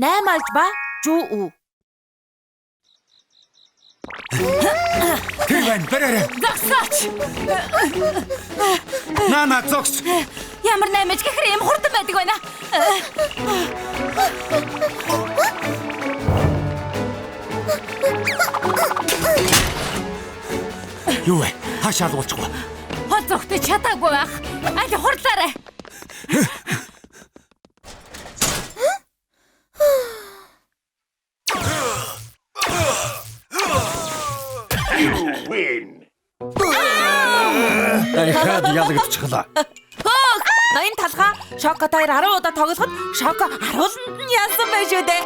наймалж ба жуу. Тэрвэн бэрэрэ. Загсаач. Нана зогс. Ямар наймаж гэхээр юм хурдан байдаг байна. Юу вэ? Хаашаа луулчихгүй. Хол зогтөж чадаагүй байх. Аль хурлаарай. Дахиад ялагдчихлаа. Хөөх! Ноён талхаа Шоко таяр 10 удаа тоглоход Шоко харууланд нь ялсан байх шүү дээ.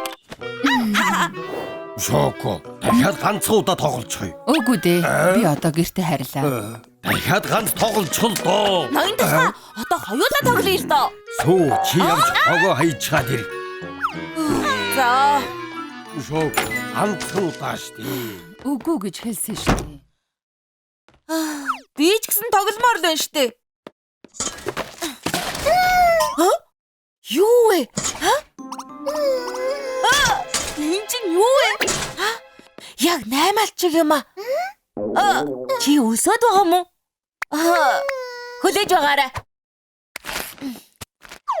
Шоко, дахиад ганцхан удаа тоглолцохъя. Үгүй дээ. Би одоо гэртээ харилаа. Дахиад ганц тоглолцох л доо. Ноён талхаа одоо хоёулаа тоглоё л доо. Сүү, чи явж хогоо хайчаад ир. За. Шоко, ганцхан удаа штий. Үгүй гэж хэлсэн шүү дээ. Би ч гэсэн тогломоор л байна штэ. Юу вэ? Энэ чинь юу вэ? Яг 8-алчиг юм аа. Чи өсөд байгаа юм уу? Хүлээж байгаарай.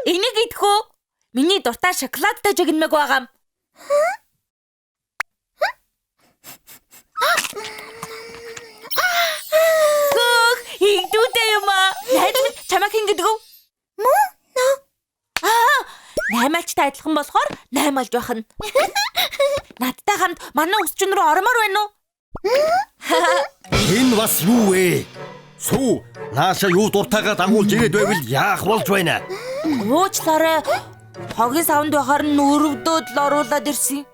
Энийг идэх үү? Миний дуртай шоколадтай жигнэмэг байгаа юм. Игдүүтэй юм аа. Найдвар чамайг хин гэдэг үү? Мөн. Наймаалчтай адилхан болохоор наймаалж байх нь. Надтай хамт манай өсчөн рүү ормоор байна уу? Энэ бас юу вэ? Сүү, нааша юу дуртайгаа дагуулж ирээд байвал яах болж байна? Уучлаарай. Хогийн савнд байхаар нь өрөвдөөд л оруулаад ирсэн.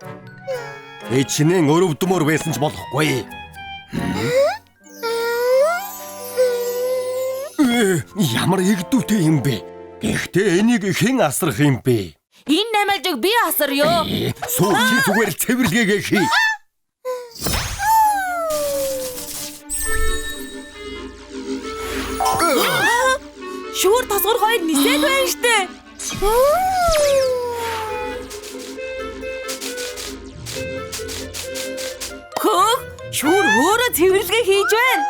Эчнэн өрөвдмөр байсан ч болохгүй. Ямар игдүүтэй юм бэ? Гэхдээ энийг хэн асрах юм бэ? Энэ наймаалжийг би асарё. Сүү чи зүгээр л цэвэрлэгээ хий. Шүүр тосгор хоёр нисээд байна штэ. Хөөх, шүүр өөрөө цэвэрлэгээ хийж байна.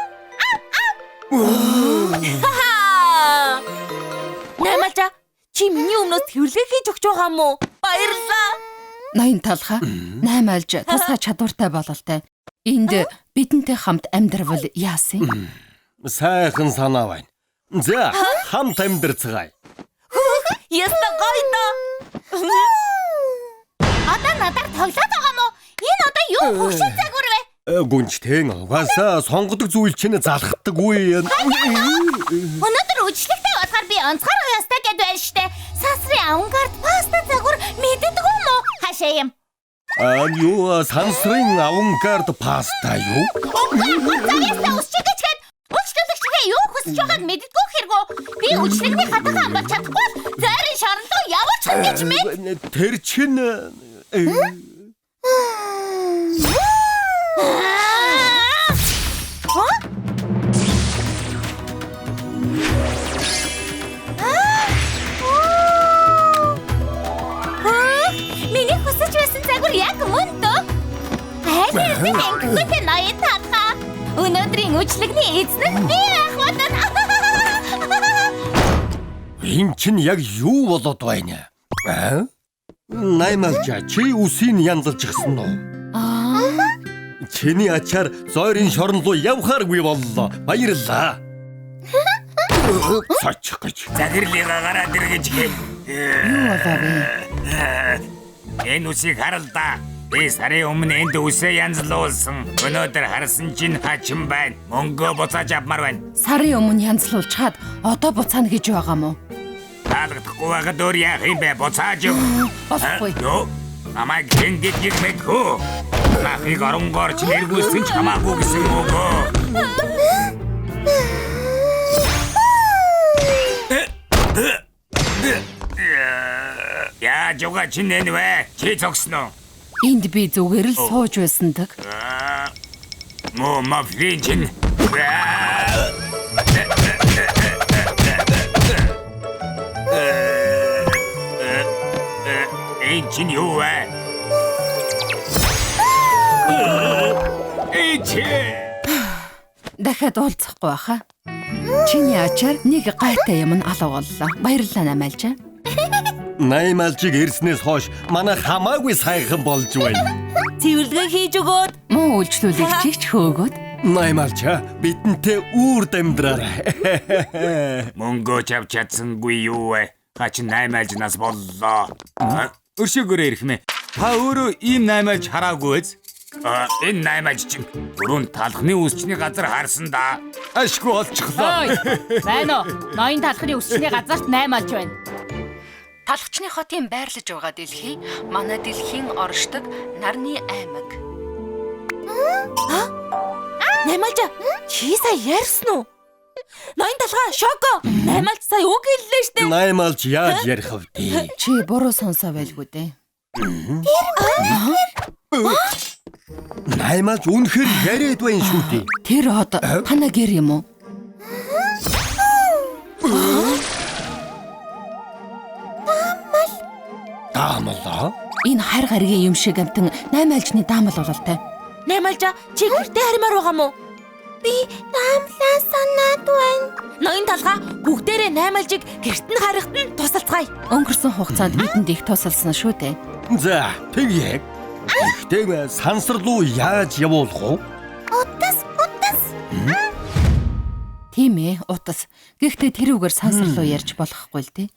Наймаалжаа, чи миний өмнөөс цэвэрлэгээ хийж өгч байгаа юм уу? Баярлалаа. Ноён талхаа 8 альж тусгай чадвартай бололтой. Энд бидэнтэй хамт амьдрал яасан? Сайхан санаа байна. За, хамт амьдрцгаая. Яста гойно. Одоо надаар тоглоод байгаа мó? Энэ одоо юу хөвшин загвар вэ? Гүнчтэн угаасаа сонгодог зүйл чинь залхдаггүй. Өнөөдөр үжлэгтэй болохоор би онцгой ястай гэд байна штэ. Сансрын авангард паста загвар мэддэг юм уу? Хашаа юм. Юу сансрын авангард паста юу? Цагаасаа өсчих гэж хэд үйлчлүүлэгчгээ юу хүсэж байгааг мэддэггүй хэрэггүй. Би үйлчлэгний хатахан амбал чадахгүй. Зайрын шарнлуу явуулж гэж мэд. Тэр чинь Миний хүсэж байсан загвар яг мөн дөө. Хайрын ангитай ноён талхаа. Өнөөдрийн үйлчлэгний эзэн нь би ах бодно. энэ чинь яг юу болоод байна? Наймаалжаа чи үсийг янзалж гисэн үү? Чиний ачаар зойрын шорнолоо явхааргүй боллоо. Баярлалаа. Сачих гэж. Захирлыгаа гараад иргэж гэв. Юу болоо вэ? Энэ үсийг харал да. Би сарын өмнө энд үсээ янзлуулсан. Өнөөдөр харсан чинь хачин байна. Мөнгө буцааж авмаар байна. Сарын өмнө янзлуулж чад одоо буцаана гэж байгаа мó? Таалагдахгүй байгаад өөр яах юм бэ? Буцааж өг. Болохгүй. Юу? Намайг гингэд гихмэхүү. Нахыг оронгоор ч нэргүүлсэн ч хамаагүй гэсэн үг. Яаж угаа чи нэнвэ? Чи зогсноо. Энд би зүгээр л сууж байсандаг. Мо мафлинчин. Энд чинь юу вэ? Дахиад уулзахгүй баха. Чиний ачаар нэг гайтай юм нь алга боллоо. Баярлалаа Наймаалжаа. Наймаалжийг ирснээс хойш манай хамаагүй сайхан болж байна. Цэвэрлэгээ хийж өгөөд. Муу үйлчлүүлэгчийг ч хөөгөөд. Наймаалжаа бидэнтэй үрд амьдраарай. Мөнгөө чав чадсангүй юу вэ? Хачин Наймаалж нас боллоо. Өршөөгөөрөө ирэх мэ. Та өөрөө ийм Наймаалж хараагүй биз? Энэ Наймаалж чинь дөрөв талхны үсчний газар харсан да. Ашгүй олчихлоо. Байна уу? Ноён талхны өсчний газарт Наймаалж байна. Талхчны хотын байрлаж байгаа дэлхий манай дэлхийн оршдог нарны аймаг. Наймаалжаа чи сая ярьсан уу? Ноён талхаа Шоко. Наймаалж сая үг хэллээ штэ. Наймаалж яаж ярих вэ? Чи буруу сонсоо байлгүй дээ. Наймаалж үнэхээр яриад байна шүү дээ. Тэр хот хана гэр юм уу? Даамлаа. Энэ хайр гаригийн юм шиг амтан Наймаалжны даамал бололтой. Наймаалжаа чи гэртээ харимаар байгаа мó? Би даамлаа санаад байна. Ноён талхаа бүгдээрээ Наймаалжийг гэрт нь харихад нь тусалцгаая. Өнгөрсөн хугацаанд бидэнд их тусалсан шүү дээ. За тэгье. Ихтэй сансар руу яаж явуулах вэ? Утас. Тийм ээ, утас. Гэхдээ тэрүүгээр сансар руу ярьж болохгүй л дээ.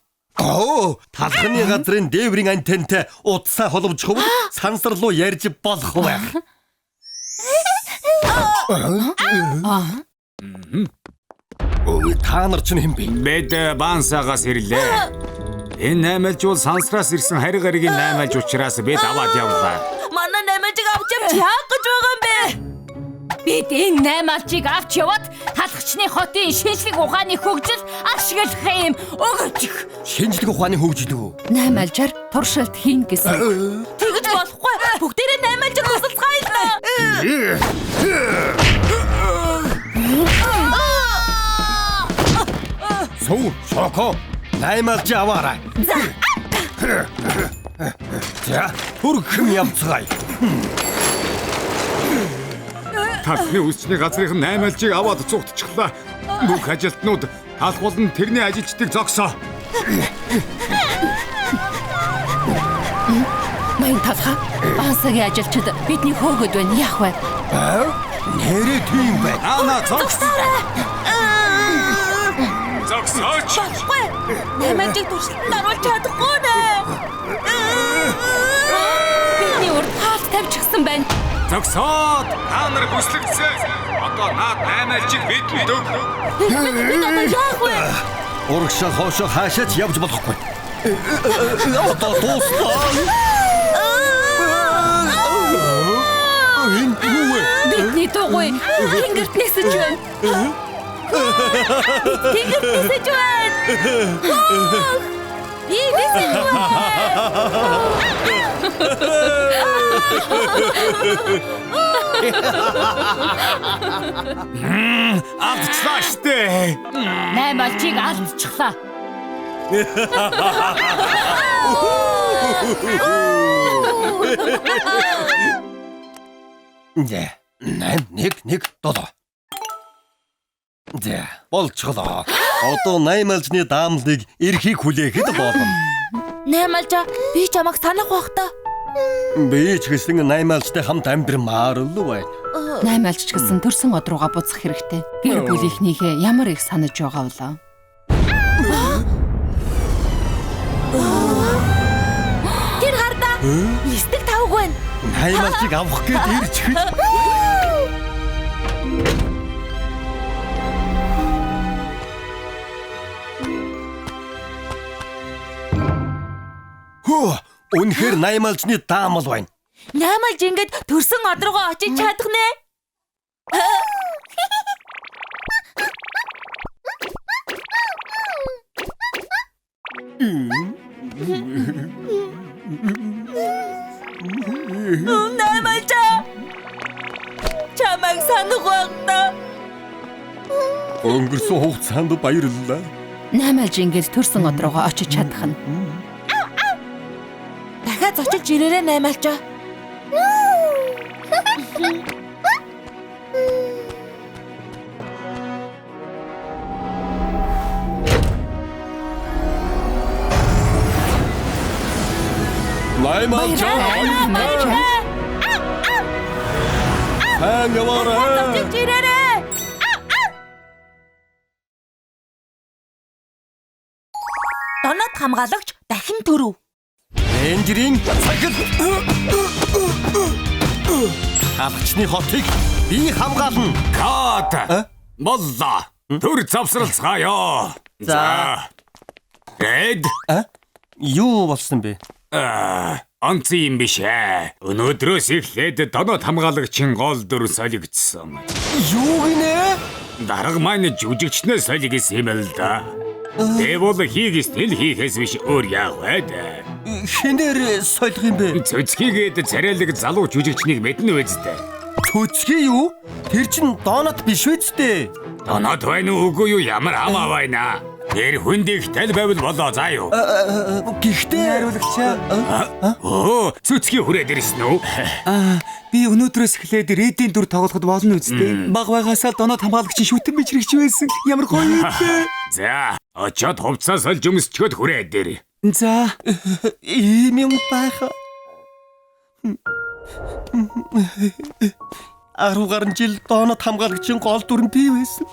Талхны газрын дээврийн антентай утсаа холбочих бол сансар руу ярьж болох байх. Та нар чинь хэм бэ? Бид Бансагаас ирлээ. Энэ Наймаалж бол сансраас ирсэн хайр гаригийн Наймаалж учраас бид аваад явлаа. Манай Наймаалжийг авч явж яах гэж байгаа юм бэ? Бид энэ Наймаалжийг авч яваад талхчны хотын шинжлэх ухааны хөгжил ашиглах юм өгөөчих. Шинжлэх ухааны хөгжил үү? Наймаалжаар туршилт хийн гэсэн. Тэгэж болохгүй. Бүгдээрээ Наймаалжийг тусалцгаая л да. Сүү, Шоко. Наймаалж аваарай. За, хөргөм явцгаая. Талхны үсчний газрын Наймаалжийг аваад цугтчихлаа. Бүх ажилтнууд талх болон тэрний ажилчдыг зогсоо. Ноён талхаа Бансагийн ажилчид бидний хөөгд байна. Яах вэ? Нэрээ тийм байна. Зогсоорой. Зогсооч. Болохгүй. Наймаалжийг туршилтанд оруулж чадахгүй нэ. Бидний урд хаалт тавьчихсан байна. Зогсоод та нар хүслэгдсэн. Одоо наад Наймаалжийг бидэнд өг. Бид одоо яах вэ? Урагшаа хоошоо хаашаач явж болохгүй. Одоо дуустал. Энэ юу вэ? Бидний дугуй тэнгэрт нисэж байна. Тэнгэрт нисэж байна. Би нисэж байна. Алдчихлаа штэ. Наймаалжийг алдчихлаа. За, 1 7. За, болчихлоо. Одоо Наймаалжны даамлыг эрхийг хүлээхэд болно. Наймаалжаа би чамайг санах бах та. Би ч гэсэн Наймаалжтай хамт амьдрмаар л байна. Наймаалж ч гэсэн төрсөн од руугаа буцах хэрэгтэй. Гэр бүлийнхнийхээ ямар их санаж байгаа вэ? Тэр хардаа. Листик тавг байна. Наймаалжийг авах гээд ирж гэж. Үнэхээр Наймаалжны даамал байна. Наймаалж ингэж төрсөн од руугаа очиж чадах нэ. Наймаалжаа. Чамайг санах бах та. Өнгөрсөн хугацаанд баярлалаа. Наймаалж ингэж төрсөн од руугаа очиж чадах нь. Дахиад Надад зочилж ирээрээ наймаалчаа. Наймаалчаа. Хангавара. Зочилж ирээрээ. Донод хамгаалагч дахин төрөв. Энжирийн цагт хаалгачны хотыг би хамгаална. Кат. Боллоо. Төр завсралцгаая. За. Red. Юу болсон бэ? Онцгой юм биш ээ. Өнөөдрөөс эхлээд донод хамгаалагчийн гол дүр солигдсон. Юу гинэ? Дарга маань жүжигчнээ солигдсон юм л да. Тэвол хийгээс тэл хийхээс биш өөр яах вэ? Хинээр солих юм бэ? Цөцгийгээд царайлаг залуу жүжигчнийг мэднэ үсттэй. Төцгий юу? Тэр чин донот биш үсттэй. Донод байна уугүй юу ямар хамаа байна. Тэр хүндийг тэл байвал болоо заа юу. Гэхдээ хариулагчаа. Оо, цөцгий хүрээд ирсэн үү? Би өнөөдрөөс эхлээд редийн дүр тоглоход болно үстэй. Баг байгаасаа донод хамгаалагчийн шүтэн бичрэгч байсан. Ямар гоё юм бэ? За, очоод хувцас олж өмсчөөд хүрээд ир. За, ийм юм байха. 10 гаруй жил донот хамгаалагчийн гол дүр нь би байсан.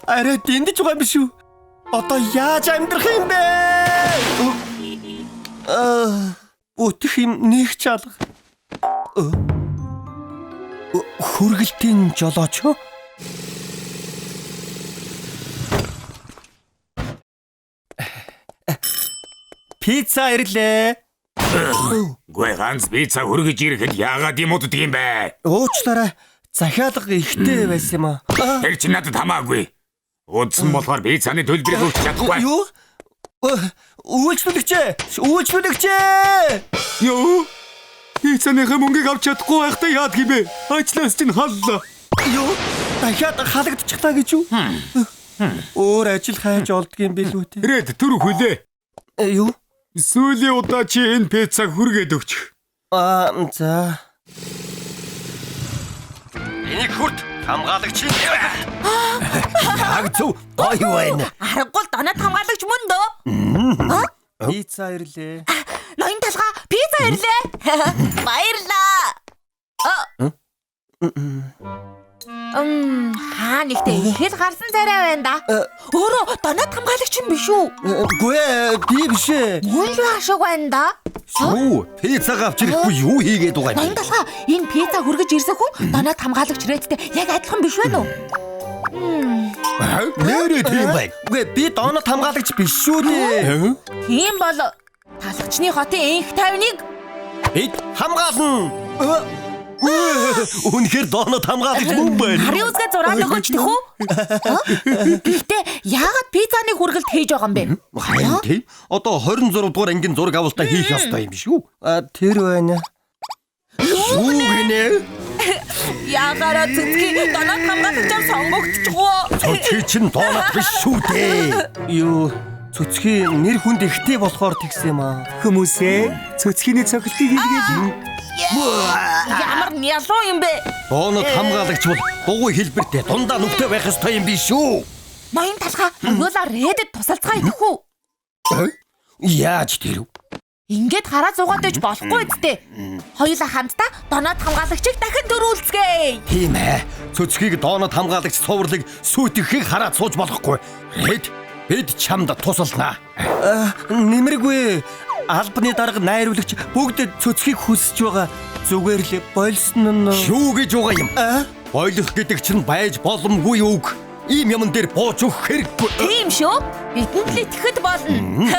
Арай дэндэж байгаа юм шүү. Одоо яаж амьдрах юм бэ? Өтөх юм нэг ч алга. Хүргэлтийн жолооч. Пицца ирлээ. Гүй ганц пицца хүргэж ирэхэд яагаад юм уддаг юм бэ? Уучлаарай. Захиалга ихтэй байсан юм аа. Тэр чи надад хамаагүй. Удсан болохоор пиццаны төлбөрийг өгч чадахгүй. Юу? Үйлчлүүлэгчээ! Үйлчлүүлэгчээ! ёо. Пиццаныхаа мөнгийг авч чадахгүй байхдаа яад гимэ? Ажлаас чинь халлаа. Юу? Дахиад халагдчихлаа гэж юу? Өөр ажил хайж олдгийн билүү те. Red түр хүлээ. Юу? Сүүлийн удаа чи энэ пиццаг хүргээд өгч. За. Энийг хүрт хамгаалагч. Яг зөв. Гоё байна. Аргагүй донод хамгаалагч мөн дөө. Пицца ирлээ. Ноён талгаа пицца ирлээ. Баярлаа. Хаа нэгтэй ихэд гарсан царай байна да. Өөрөө донод хамгаалагч юм биш үү? Гүй би биш ээ. Мөн л ашиг байна да. Юу? Пиццаг авч ирэхгүй юу хийгээд байгаа Ноён юм? талгаа энэ пицца хүргэж ирсэн хүн донод хамгаалагч Редтэй яг адилхан биш байна уу? Нэрээ тийм байна. Гүй би донот хамгаалагч биш шүү дээ. Тийм бол талагчны хотын энх тайвныг Бид хамгаална. Үнэхээр донот хамгаалагч мөн байна. хариу үзгээ зураад өгөөч тэх үү? Гэхдээ яагаад пиццаны хүргэлт хийж байгаа юм бэ? Харин тийм. Одоо 26 дугаар ангийн зураг авалтаа хийх ёстой юм биш үү? Тэр байна. Юу гинэ? Яагаад цэцгийн донот хамгаалагчаар сонгогдчихвоо? Цөцгий чин донот биш шүү дээ. Юу? Цөцгий нэр хүнд ихтэй болохоор тэгсэн юм аа. Хүмүүсээ цөцгийний цохилтыг хийгээд Ямар нялуу юм бэ? Донот хамгаалагч бол дугуй хэлбэртэй дундаа нүхтэй байх ёстой юм биш үү? Ноён талхаа өгөөлөө Рэдэд тусалцгаа идэх үү? Яаж тэр? Ингээд хараа зугаад байж болохгүй үсттэй. Хоёулаа хамтдаа донот хамгаалагчийг дахин дөрүүлцгээе. Тийм ээ. Цөцгийг донот хамгаалагч цувралыг сүйтгэхийг хараад сууж болохгүй. Бид чамд тусалнаа. Нэмэргүй. Албаны дарга найруулагч бүгд цөцгийг хүсэж байгаа. Зүгээр л болсон нь юу гэж байгаа юм? Ойлгох гэдэг чинь байж боломгүй үг. Ийм юм дээр бууж өгөх хэрэггүй. Тийм шүү. Бидэнд л итгэхэд болно.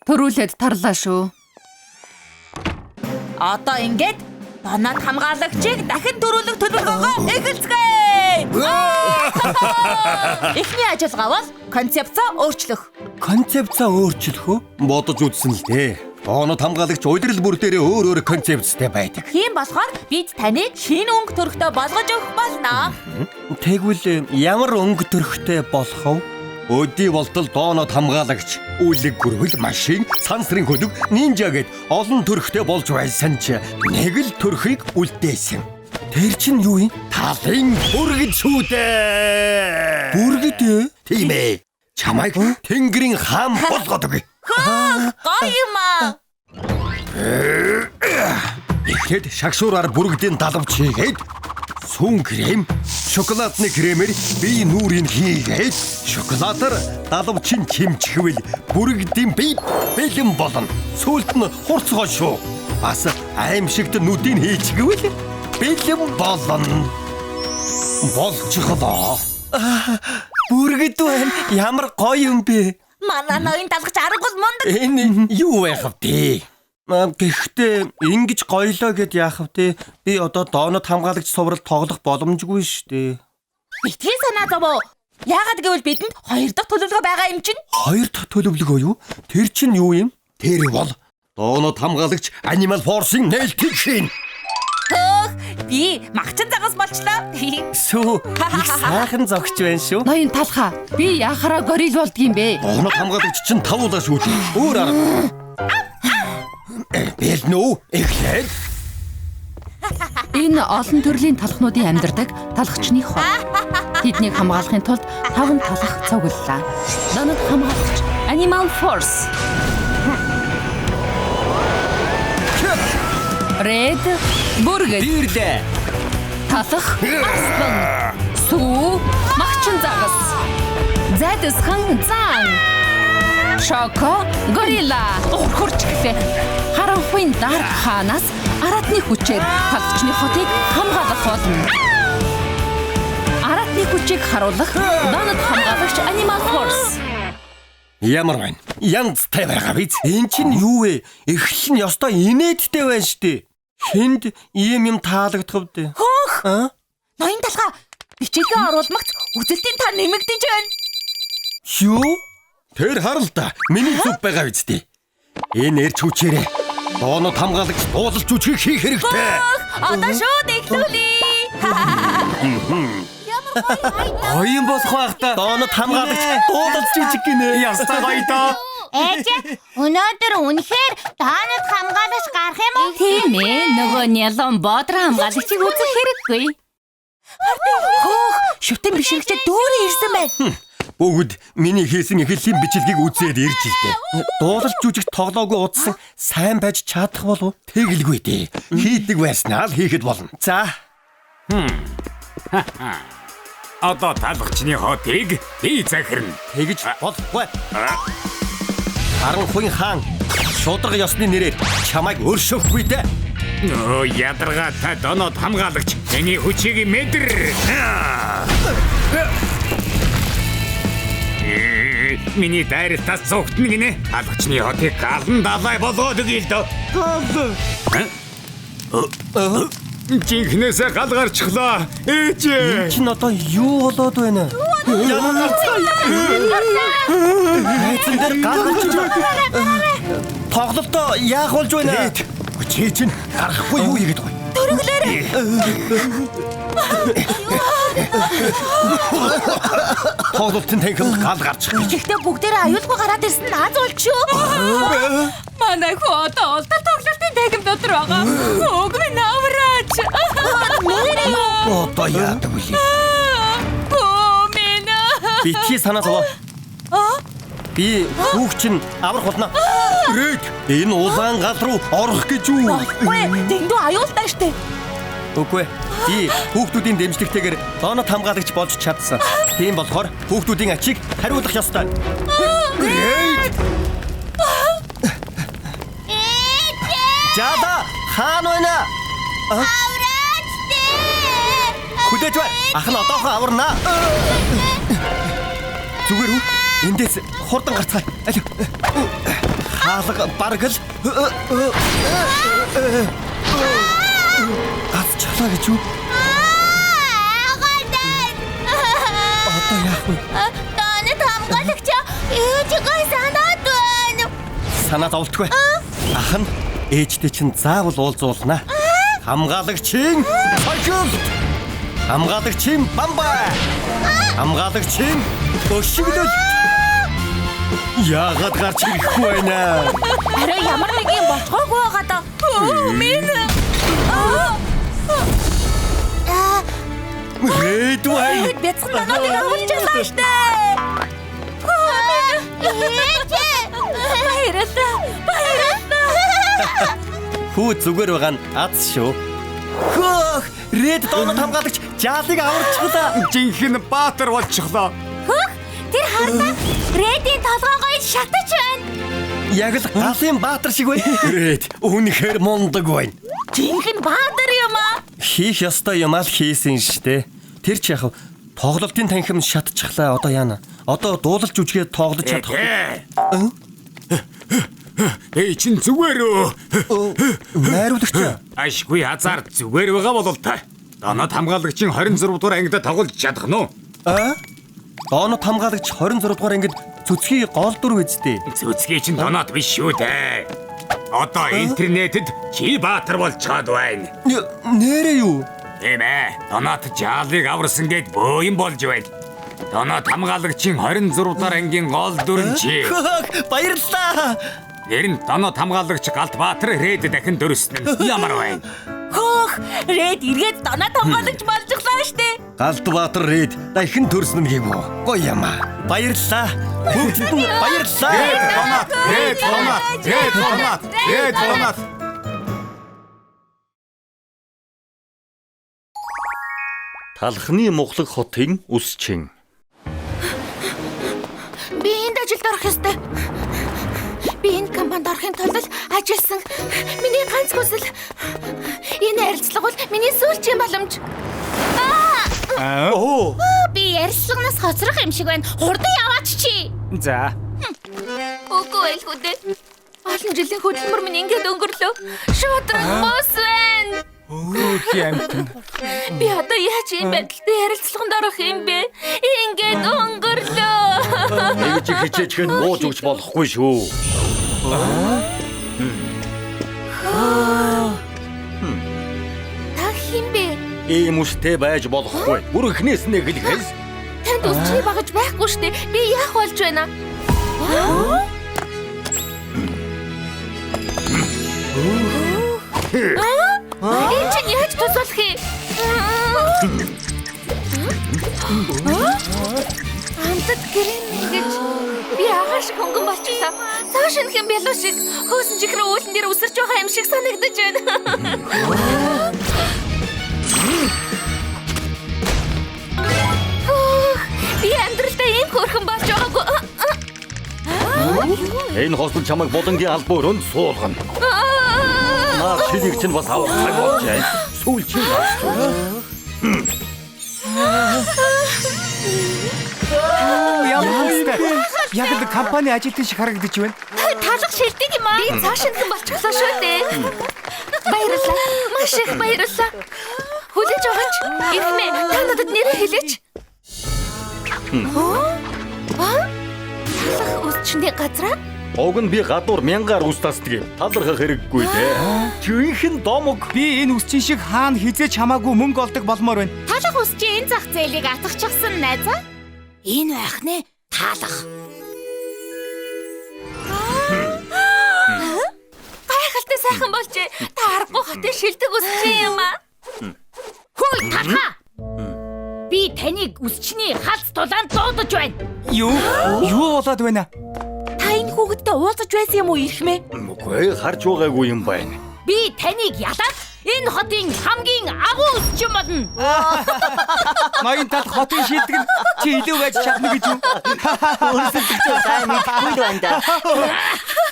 Төрүүлээд тарлаа шүү. Одоо ингээд донот хамгаалагчийг дахин дөрүүлэх төлөвлөгөөгөө эхэлцгээе. Эхний ажиллагаа бол концепцоо өөрчлөх. Концепцаа өөрчлөх үү? Бодож үзсэн л дээ. Донот хамгаалагч удирдал бүр дээрээ өөр концепцтэй байдаг. Тийм болохоор бид таныг шинэ өнгө төрхтэй болгож өгөх болно. Тэгвэл ямар өнгө төрхтэй болох вэ? Өдий болтол доонод хамгаалагч, үлэг гүрвэл машин, сансрын хөлөг, нинжа гэд олон төрхтэй болж байсан ч нэг л төрхийг үлдээсэн. Тэр чинь юу юм? Талын бүргэд шүү дээ. Бүргэд ээ? Тийм ээ. Чамайг Тэнгэрийн хаан болгоод өгье. Гоё юм аа. Тэгэхэд шагшуураар бүргэдийн далавч хийгээд сүн крем, шоколадны кремээр бие нүрийг хийгээд шоколадаар далавчин чимчгвэл бүргэдийн бие бэлэн болно. Сүүлд нь хурцгоо шүү. Бас аимшигт нүдийг хийчихвэл бэлэн болно. Болчихлоо. Бүргэд байна. Ямар гоё юм бэ? Манай ноён талгач аргал мундаг. Энэ юу байх вэ? Гэхдээ ингэж гоёлоо гэд яах вэ? Би одоо доонод хамгаалагч суврал тоглох боломжгүй шүү дээ. Битгий санаа зовоо. Яагаад гэвэл бидэнд 2 дахь төлөвлөгөө байгаа юм чинь? 2 дахь төлөвлөгөө юу? Тэр чинь юу юм? Тэр бол доонод хамгаалагч Animal Force-ийн нээлтийг хийн. Би магчин загас болчлоо. Сүү их сайхан зогч байна шүү. Ноён талхаа. Би яхаараа горил болдгийм бэ? Доонод хамгаалагч чинь тавуулаа шүү. Өөр арга. Бэлнүү эхлээд Энэ олон төрлийн талхнуудын амьдардаг талхчны хот. Тэднийг хамгаалахын тулд 5 талх цуглалаа. Доонод хамгаалагч Animal Force. Red бүргэд. дийрлээ. Талх Aspen. Сүү магчин загас. Зайдсхан зан. Шоко горилла. Хурч гэлээ. Харанхуйн дарк хаанаас аратны хүчээр талхчны хотыг хамгаалах болно. Аратны хүчийг харуулах доонод хамгаалагч Animal Force. Ямар байна? Янзтай байгаа биз? Энд чинь юу вэ? Эхлэл нь ёстой инээдтэй байна штэ. Хинд ийм юм таалагдах вэ? Ноён талхаа бичээгээ оруулмагц үзэлтийн та нэмэгдэж байна. Юу? Тэр харал та. Миний зүг байгаа биз дээ. Энэ эрч хүчээрээ доонод хамгаалагч дуулалж үчиг хийх хэрэгтэй. Одоо шууд эхлүүлээ. Оюун болох байх та. Доонод хамгаалагч дуулалж үчиг гинэ. Ястаа гоё доо. Ээж өнөөдөр үнэхээр доонод хамгаалагч гарах юм уу? Тийм ээ, нөгөө нялон бодор хамгаалагчийг үзэх хэрэггүй. Шүтэн бишрэгчээ дөөрөө ирсэн байна. Бүгд миний хийсэн эхлэлийн бичлэгийг үзээд ирж илтэй. Дуулалж үжигт тоглоогүй удсан сайн байж чадах болов? Тэгэлгүй дээ. Хийдэг байснаа л хийхэд болно. За. Одоо талхчны хотыг би захирна. Тэгж болохгүй. Харанхуйн хаан шудраг ёсны нэрээр чамайг өршөөхгүй дээ. Нөө ядаргаа та доонод хамгаалагч миний хүчийг мэдэр. Миний дайралтаас цогтно гинэ. Талхчны хотыг галан далай болгоод өгье л дөө. Чихнээсээ гал гарчихлаа. Ээж. Чин одоо юу болоод байна? Ямар гарцгаа? Эцэн дээр гарч тоглолтоо яах болж байна? Чи чинь гарахгүй юу игээд байна? Тоглолтын танхим гал гарчих. Гэхдээ бүгдээрээ аюулгүй гараад ирсэн наад болж шүү. Манай хүү одоо олдол тоглолтын тагим дотор байгаа. Өг минь авраач. Одоо яадаг вэ? Оо минь. Битгий санаа зовоо. Би хүүг чинь аврах болно. Рэд энэ улаан гал руу орох гэж үү? Үгүй дэндүү аюултай штэ. Үгүй. Би хүүхдүүдийн дэмжлэгтэйгээр доонод хамгаалагч болж чадсан. Тийм болохоор хүүхдүүдийн ачийг хариулах ёстой. Жада хаан байна. Авраач дээ. Хүлээж бай. Ах нь одоохон аварна. Зүгээр үү? Эндээс хурдан гарцгаая. Алив. Хаалга бараг л гацчлаа гэж үү? Одоо яах вэ? Доонод хамгаалагч ээжигээ санаад байна. Санаа зовлтгүй. Ах нь ээжтэй чинь заавал уулзуулна. Хамгаалагчийн цогцол. Хамгаалагчийн бамбай. Хамгаалагчийн өшөглөл. Яагаад гарч ирэхгүй байна? Арай ямар нэг юм болцгоогүй байгаа даа. Минь. Red wine. Бяцхан дануудыг аварчихлаа штэ. Баярлалаа. Хүү зүгээр байгаа нь аз шүү. Хөөх, Red доонод хамгаалагч жаалыг аварчихлаа. Жинхэнэ баатар болчихлоо. Тэр харлаа. Рэдийн толгой гоё шатаж байна. Яг л галын баатар шиг байна. Red үнэхээр мундаг байна. Жинхэнэ баатар юм аа. Хийх ёстой юм аа хийсэн штэ. Тэр ч яхав тоглолтын танхим шатчихлаа. Одоо яана? Одоо дуулалж үжигээ тоглож чадах. Эй чин зүгээр үү? Найруулагч. Ашгүй хазар зүгээр байгаа болов та. Донод хамгаалагчийн 26 дугаар ангид тоглож чадах нь уу? Донод хамгаалагч 26 дугаар ангид цөцгийн гол дүр үздэй. Цөцгийн чин донод биш шүү дээ. Одоо интернетэд чи баатар болчиход байна. Нэрээ юу? Тийм ээ. Донод жаалыг аварсан гэд бөөм болж байна. Донод хамгаалагчийн 26 дугаар ангийн гол дүр нь чи. Баярлалаа. Нэр нь донод хамгаалагч Галт Баатар Red дахин дөрөсөн нь ямар байна? Хөөх, Red эргээд донод хамгаалагч болчихлоо штэ. Галт Баатар Red дахин төрсөн юм уу? Гоё юм аа. Баярлалаа. Бүгд нь баярлалаа. Red донод. Талхны мухлаг хотын үсчин. Би энд ажилд орох ёстой. Би энэ компанид орохын тулд ажилласан. Миний ганц хүсэл энэ ярилцлага бол миний сүүлчийн боломж. Би ярилцлаганаас хоцрох юм шиг байна. Хурдан яваач чи. За. Үгүй байлгүй дээ. Олон жилийн хөдөлмөр минь ингээд өнгөрлөө. Шудраг бос байна. Ямтан. Би одоо яаж юм байдалтай ярилцлаганд орох юм бэ? Ингээд өнгөрлөө. Ингэж хичээчхэн бууж өгч болохгүй шүү. Та хин бэ? Ийм үстэй байж болохгүй. Бүр эхнээс нь эхлэхээс. Танд үсчий багаж байхгүй штэ. Би яах болж байна? Энэ чинь яаж тусалах юм? Амтд гэрэн ингэж би агаш хөнгөн болчихлоо. Цааш нь хэм бялуу шиг хөөсөн чихрээ уулан дээр үсэрч байгаа юм шиг санагдаж байна. Би амьдралдаа ийм хөөрхөн болж байгаагүй. Энэ хосол чамайг болонгийн албаа өрөөнд суулгана. Наа шилийг чинь бас авах цаг болж байна. Сүүл чинь Яг л компани ажилтны шиг харагдаж байна. Талах шилдэг юм аа. Би цааш нь болчихлоо шүү дээ. Баярлалаа. Маш их баярлалаа. Хүлээж аваач. Ирхмээ та надад нэрээ хэлээч. Талах үсчний газраа? Уг нь би гадуур мянгаар ус тасдаг. Талархах хэрэггүй дээ. Жинхэнэ домог. Би энэ үсчин шиг хаана хизээч хамаагүй мөнгө олдог болмоор байна. Талах үсчийн энэ зах зээлийг атгачихсан найзаа. Энэ байх нэ талах. Гайхалтай сайхан болжээ. Та аргагүй хотын шилдэг үсчин юм аа. Хөөе талхаа. Би таныг үсчний хац тулаанд дуудаж байна. Юу болоод байна? Та энэ хүүхэдтэй уулзаж байсан юм уу Ирхмээ? Үгүй харж байгаагүй юм байна. Би таныг ялаад энэ хотын хамгийн агуу үсчин болно. Ноён тал хотын шилдэг нь чи илүү байж чадна гэж юу? Өөрсдөө сайн мэдгүй байна да.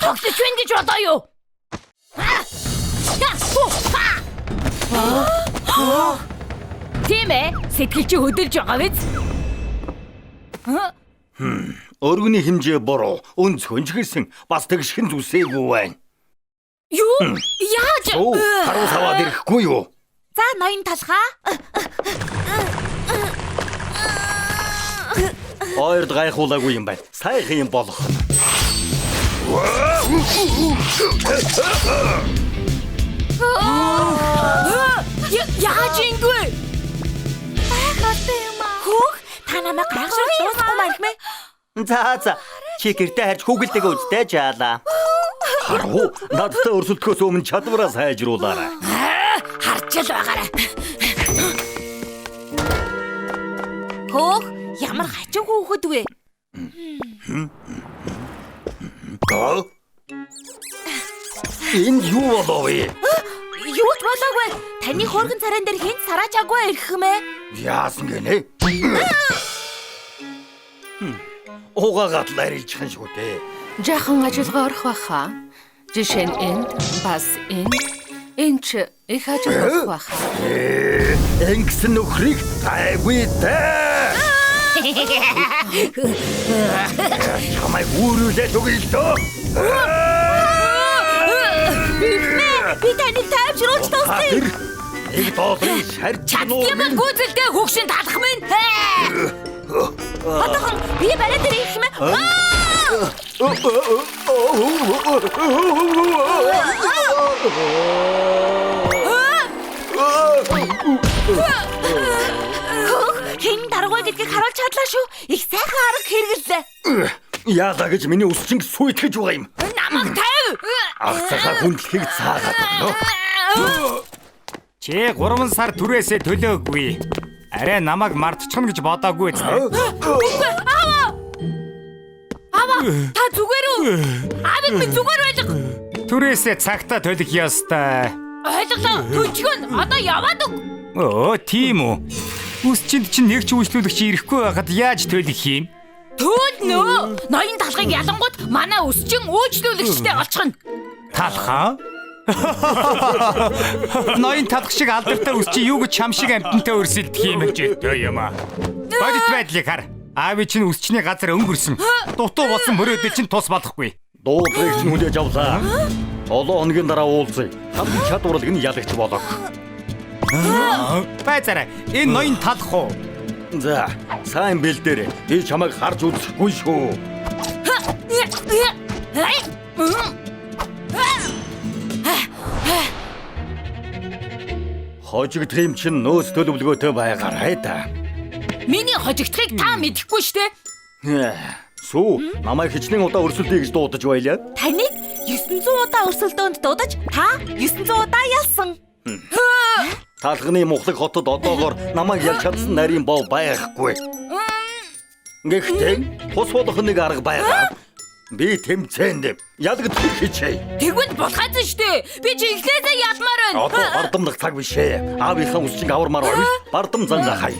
Тогтож байна гэж бодоо юу? Тийм ээ, сэтгэл чи хөдөлж байгаа биз? Өргөний хэмжээ буруу. Өнц хөнжгөөсөн бас тэгшхэн зүсээгүй байна. Юу? Яаж? Харуу саваад ирэхгүй юу? За ноён талхаа. Ойрд гайхуулаагүй юм байна. Сайхан юм болох. Яаж ингэв? Гайхалтай юм аа. Хөөх, та намайг гайхшруулж дуусахгүй маа Ирхмээ. За. Чи гэртээ харж хүүгэлтэйгээ үзтэй жаалаа. Харуу надтай өрсөлдөхөөс өмнө чадвараа сайжруулаарай. Харж л байгаарай. Хөөх, ямар хачиг хөөхөд вэ? Энэ юу болов вэ? Юу ч болоогүй. Таны хөөргөн царайн дээр хинт сараачаагүй ирэх юм ээ. Яасан гинэ? Угаагаад ларилжхан шүү дээ. Жахан ажиллагаа орох байхаа. Жишээ нь энд бас энэ ч их ажиллах байх. Ингэсэн нөхрийг гайгүй дээ. Чамайг үүрүүлээд өгье л дөө. Би таныг тайвшруулж тусдаа. Нэг долларын шарж Чадсан юм гүйцэлдээ хөгшин талах минь. Одоохон би барай дээр ирэх юм ээ. Хин даргуй гэдгийг харуулж чадлаа шүү. Их сайхан арга хэрэгэллээ. Яалаа гэж миний өсчинг сүйтгэж байгаа юм. Намайг тайв. Ахсахаа хүндлэхийг цаагаад байна. Чи 3 сар түрээсээ төлөөгүй. Арай намайг мартчихна гэж бодоогүй зү. Ава, та зүгээр үү? Авиг минь зүгээр байлга. Түрээсээ цагтаа төлөх ёстой. Ойлголоо. Төлчгөн одоо яваад өг. Оо, тийм үү. Үсчинд чинь нэг ч үйлчлүүлэгч ирэхгүй байхад яаж төлөх юм? Төлнө. Ноён талхыг ялангууд манай өсчин үйлчлүүлэгчтэй олчихно. Талхаа? Ноён талх шиг алдартай үсчи юу гэж чам шиг амтантай өрсөлдөх юм житэй юм аа. Бодит байдлыг хар. Аав чинь үсчний газар өнгөрсөн. Дутуу болсон мөрөөдөл чинь тус болохгүй. Дуутрыг чинь хүлээж авлаа. 7 хоногийн дараа уулзъя. Хамгийн чадварлаг нь ялагч болоо. Байцаарай. Энэ ноён талх уу? За, сайн бэлдээрэй. Би чамайг харж үзэхгүй шүү. Хожигдох юм чинь нөөц төлөвлөгөөтэй байгаарай да. Миний хожигдохыг та мэдэхгүй шүү дээ. Сүү, намайг хичнээн удаа өрсөлдөе гэж дуудаж байлаа. Таныг 900 удаа өрсөлдөөнд дуудаж, та 900 удаа ялсан. Талхны мухлаг хотод одоогоор намайг ялж чадсан нарийн бов байхгүй. Гэхдээ тус болох нэг арга байгаа. Би тэмцээнд ялагдчих хичээ. Тэгвэл болохгүй шүү дээ. Би чи ихлээсээ ялмаар байна. Одоо бардамнах цаг биш ээ. Аавынхаа үсчинг авармаар байна. Бардам зангаахай.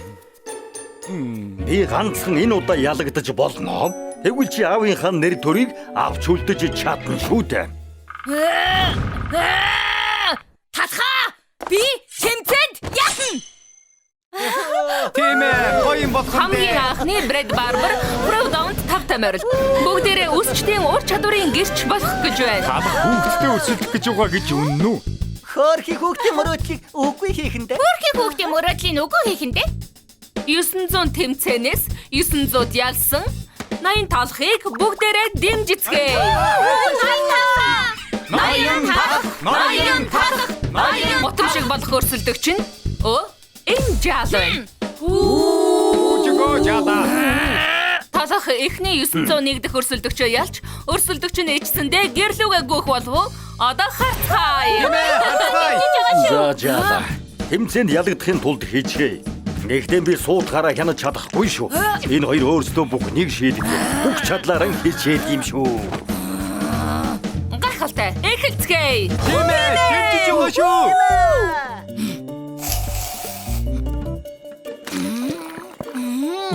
Би ганцхан энэ удаа ялагдаж болно. Тэгвэл чи аавынхаа нэр төрийг авч үлдэж чадна шүү дээ. Талхаа! Би тэмцээнд ялна. Тийм ээ, гоё юм болох нь. Хамгийн анхны Брэд Барбер Продонт тавтай морил. Бүгдээрээ үсчдийн ур чадварын гэрч болох гэж байна. Талх хүүхдтэй өрсөлдөх гэж байгаа гэж үнэн үү? Хөөрхи хүүхдийн мөрөөдлийг үгүй хийхэндээ. Бүрхий хүүхдийн мөрөөдлийн үгүй хийхэндээ. 900 тэмцээнээс 900 ялсан. 80 талхыг бүгдээрээ дэмжицгээе. Ноён талх. Мотом шиг болох өрсөлдөгч нь энэ жаал байна. Үжигөө жаалаа. Талх эхний 901 дэх өрсөлдөгчөө ялч, өрсөлдөгч нь ичсэндээ гэрлүүгээ гөөх болов уу? Одоо харцгаая. За жаалаа. Тэмцээнд ялагдахын тулд хийчихье. Гэхдээ би суудгаараа хянаж чадахгүй шүү. Энэ хоёр өөрсдөө бүх нэг шийдэх. Бүх чадлаараа хичээд юм шүү. Гайхалтай. Эхэлцгээе. Тийм ээ, дэмжиж байгаа шүү.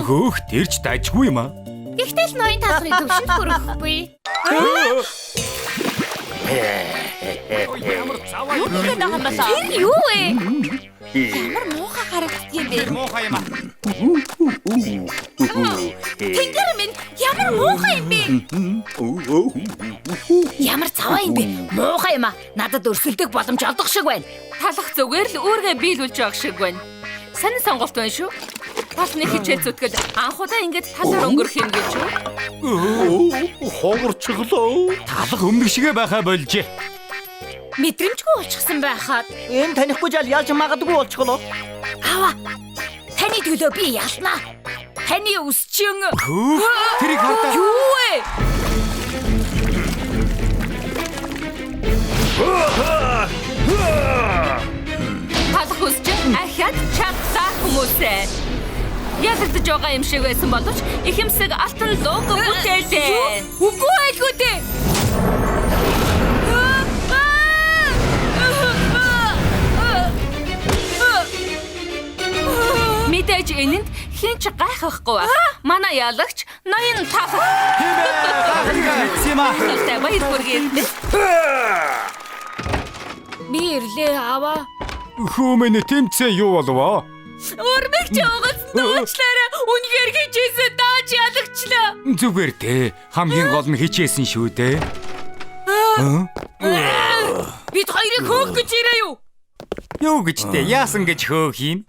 Хөөх тэрч дайжгүй юм аа. Гэхдээ л ноён талхны төвшөнд хүрэхгүй. Юу вэ? Ямар муухай харагддаг юм бэ? Муухай юм аа. Тэнгэр минь ямар муухай юм бэ? Ямар цаваа юм бэ? Муухай юм аа. Надад өрсөлдөх боломж олдох шиг байна. Талх зүгээр л өөргөө биелүүлж байгаа шиг байна. Сонин сонголт байна шүү. Талхны хичээл зүтгэл анхудаа ингэж талаар өнгөрөх юм гэж юу? Хогорчлоо. Талх өмнөх шигээ байхаа болжээ. Мэдрэмжгүй болчихсон байхад. Энэ танихгүй жаал ялж магадгүй болчихлоо. Аваа. Таны төлөө би ялнаа. Таны өсчин. Хөөх тэрийг хардаа. Юу вэ? хүмүүс ээ. Ялагдж байгаа юм шиг байсан боловч ихэмсэг алтан лого бүтээлээ. Үгүй айгүй дээ. Мэдээж энэнд хин ч гайхахгүй ба. Манай ялагч ноён тал. Сима. Баяр хүргэе. Би ирлээ аваа. Хүмүүний тэмцээ юу болов? Урмэгч угаас дуучлаараа үнэхээр хичээсэн дааж ялагчлаа. Зүгээр дээ. Хамгийн гол нь хичээсэн шүү дээ. Бид хоёрыг хөөх гэж ирээ юу? Юу гэж дээ? Яасан гэж хөөх юм?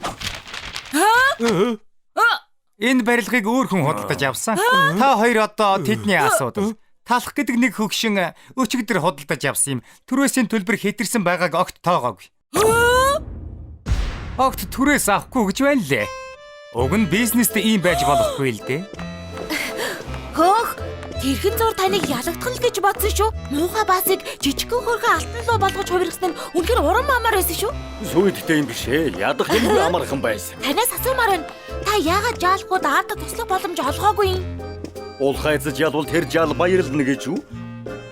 Энэ барилгыг өөр хүн худалдаж авсан. Та хоёр одоо тэдний асуудал. Талах гэдэг нэг хөгшин өчигдөр худалдаж авсан юм. Түрээсийн төлбөр хэтэрсэн байгааг огт тоогоогүй. Огт түрээс авахгүй гэж байна лээ. Уг нь бизнест ийм байж болохгүй л дээ. Хөөх, тэрхэн зур таныг ялагдах л гэж бодсон шүү. Муухай баасыг жижигхэн хөрхөн алтан луу болгож хувиргасан нь үнэхээр уран маамаар байсан шүү. Сүйдтэй юм биш ээ. Ядах юм амархан байсан. Танаас асуумаар байна. Та яагаад жаалхууд аадад туслах боломж олгоогүй юм? Улхайцаж ялвал тэр жаал баярлна гэж юу?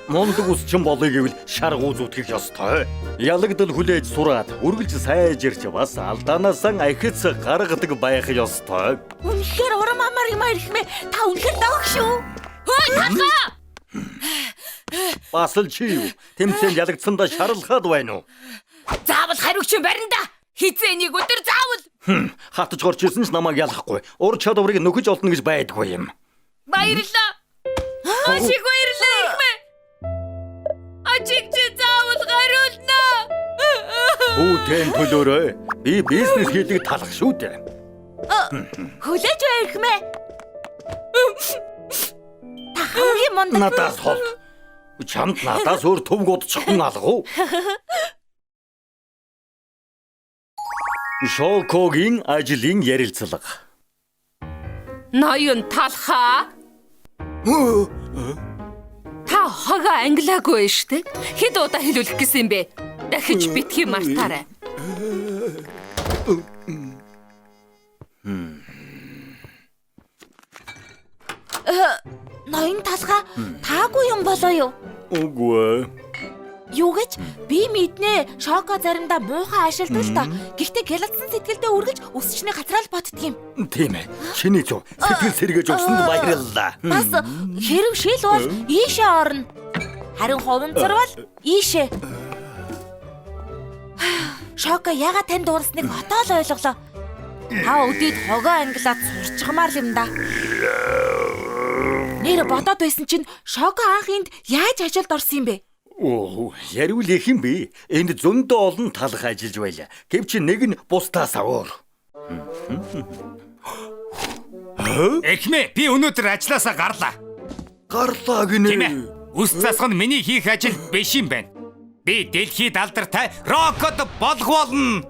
Мундаг усчин болъё гэвэл шаргуу зүтгэх ёстой. Ялагдал хүлээж сураад үргэлж сайжирч бас алдаанаасаа ахиц гаргадаг байх ёстой. Үнэхээр уран маамаар юм ирхмээ. Та үнэхээр давх шүү. Хөөе тахаа. Бас л чи юу? Тэмцээнд ялагдсандаа шарлахад байна уу? Заавал хариуч юм барина да. Хизээ нэг өдөр заавал. Хатж горч ирсэн ч намайг ялахгүй. Ур чадварыг нөхөж олдно гэж байдгүй юм. Баярлаа. Ашиг баярлаа ихмээ. Ачиг чи заавал гаруулна. Хүүтэн төлөөрөө. Би бизнес хийдэг талах шүү дээ. Хүлээж байрхмээ. Та хамгийн мундаг. Надаас хол. Чамд надаас өөр төвг удчихсан алгав. Шокогийн ажлын ярилцлага. Ноён талхаа. Та хога англиагүй штэ. Хэд удаа хэлүүлэх гэсэн юм бэ? Дахиж битгий мартаарай. Ноён талхаа таагүй юм болоо юу? Үгүй. Юу гэж? Би мэднэ. Шоко заримдаа муухай ашигладаг л доо. Гэхдээ гялалцсан сэтгэлдээ үргэлж өсчний газраа л боддөг юм. Тийм ээ. Чиний зөв. Сэтгэл сэргэж өгсөнд баярлалаа. Бас хэрвшил бол ийшээ орно. Харин хуванцар бол ийшээ. Шоко ягаад танд дуурсныг хотоо л ойлголоо. Та өдөөд хогоо англиад сурчмаар юм да. Нэр бодоод байсан чинь Шоко анх энд яаж ажилд орсон юм бэ? Оо, яривал их юм бэ? Энд зөндөө олон талах ажиллаж байлаа. Гэвч нэг нь бусдаас өөр. Эхмээ, би өнөөдөр ажилласаа гарлаа. Гарлаа гинэ. Тийм ээ. Үс засах нь миний хийх ажил биш юм байна. Би дэлхийд алдартай рокод болох болно.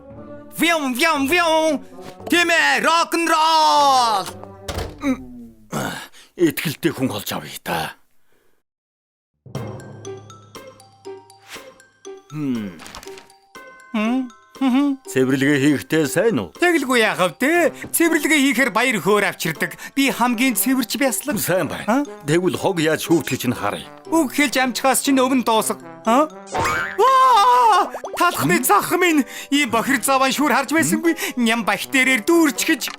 Вям вям вям. Тийм ээ, рок н рол. Итгэлтэй хүн болж авъя та. Цэвэрлэгээ хийхдээ сайн уу? Тэгэлгүй яахав те. Цэвэрлэгээ хийхээр баяр хөөр авчирдаг. Би хамгийн цэвэрч бяслаг. Сайн байна. Тэгвэл хог яаж шүүртгэж чинь харъя. Үг хэлж амжихаас чинь өвн дуусах. Ваа! Талхны зах минь ийм бохир заван шүүр харж байсангүй. Ням бактериэр дүүрчгэж.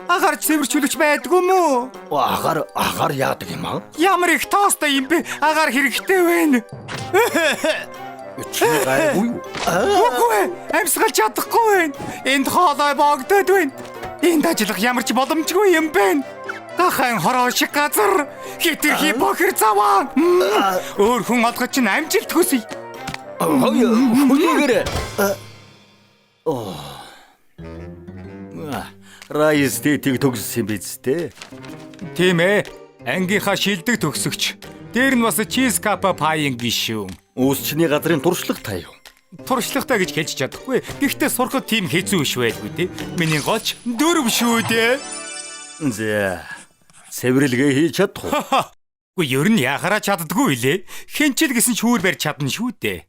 Агаар цэвэрчүүлэгч байдгүй мүү? Агаар яадаг юм аа? Ямар их тоостой юм бэ? Агаар хэрэгтэй байна. Чи гайгүй юу? Үгүй, амьсгалж чадахгүй байна. Энд хоолой богдоод байна. Энд ажиллах ямар ч боломжгүй юм байна. Дахайн хороо шиг газар, хитрхи бохир заваа. Өөр хүн олгож чинь амжилт хүсье. Хүнийгэр. Райстыг төгссөн биз дээ. Тийм ээ. Ангийнхаа шилдэг төгсөгч. Дээр нь бас чиз капа паинг биш үү? Үүсчний газрын туршлага та юу? Туршлагатай гэж хэлж чадахгүй. Гэхдээ сурахад тийм хэцүү биш байлгүй тий. Миний голч дөрөв шүү дээ. За. Цэвэрлэгээ хийж чадах уу? Үгүй ер нь яхараа чаддгүй лээ. Хинчил гэсэн шүүр барьж чадна шүү дээ.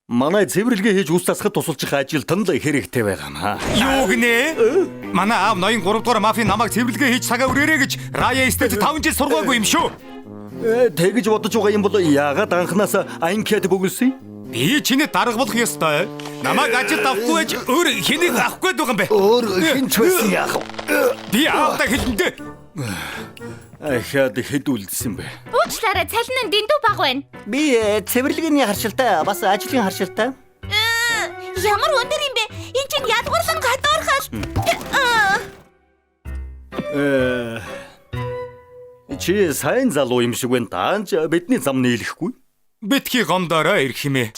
Манай цэвэрлэгээ хийж ус засахад тусалчих ажилтан л хэрэгтэй байгаамаа. Юу гинэ? Манай аав ноён 3 дугаар мафийн намайг цэвэрлэгээ хийж цагаа өрөөрэй гэж Рая стэд 5 жил сургаагүй юм шүү. Тэгэж бодож байгаа юм бол яагаад анханаас анкет бөглсөн? Би чиний дарга болох ёстой. Намайг ажилд авахгүй байж өөр хэнийг авахгүй байгаа юм бэ? Өөр хинч байсан яах вэ? Би аавда хэлэндээ. Ахаад хэд үлдсэн бэ? Уучлаарай, цалин нь дэндүү бага байна. Би цэвэрлэгээний харшилтай, бас ажлын харшилтай. Ямар өндөр юм бэ? Энд чинь ядгуурлан гадуурхал. Чи сайн залуу юм шиг байна. Таанч бидний зам нийлэхгүй. Битгий гомдороо ирэх юм ээ.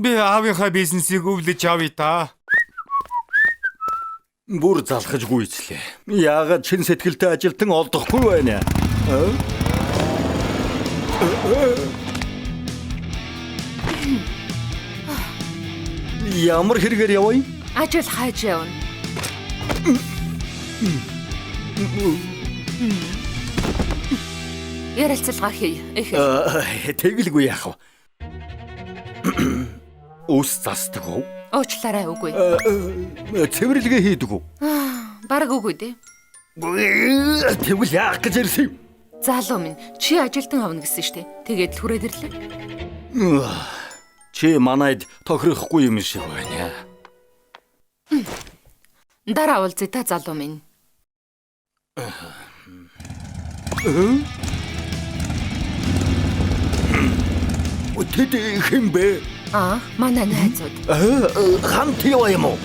Би аавынхаа бизнесийг өвлөж авъя та. Бүр залхаж гүйцлээ. Яагаад чин сэтгэлтэй ажилтан олдохгүй байна? Ямар хэрэгээр явъя? Ажил хайж явна. Ярилцлага хий. Тэгэлгүй яах вэ? Ус застдаг уу? Уучлаарай үгүй. Цэвэрлэгээ хийдэг үү? Бараг үгүй дээ. Тэгвэл яах гэж ирсэн юм? Залуу минь чи ажилтан авна гэсэн штэ. Тэгээд л хүрээд ирлээ. Чи манайд тохирохгүй юм шиг байна. Дараа уулзъя та залуу минь. Тэд хэм бэ? Манай найзууд. Хамт яваа юм уу?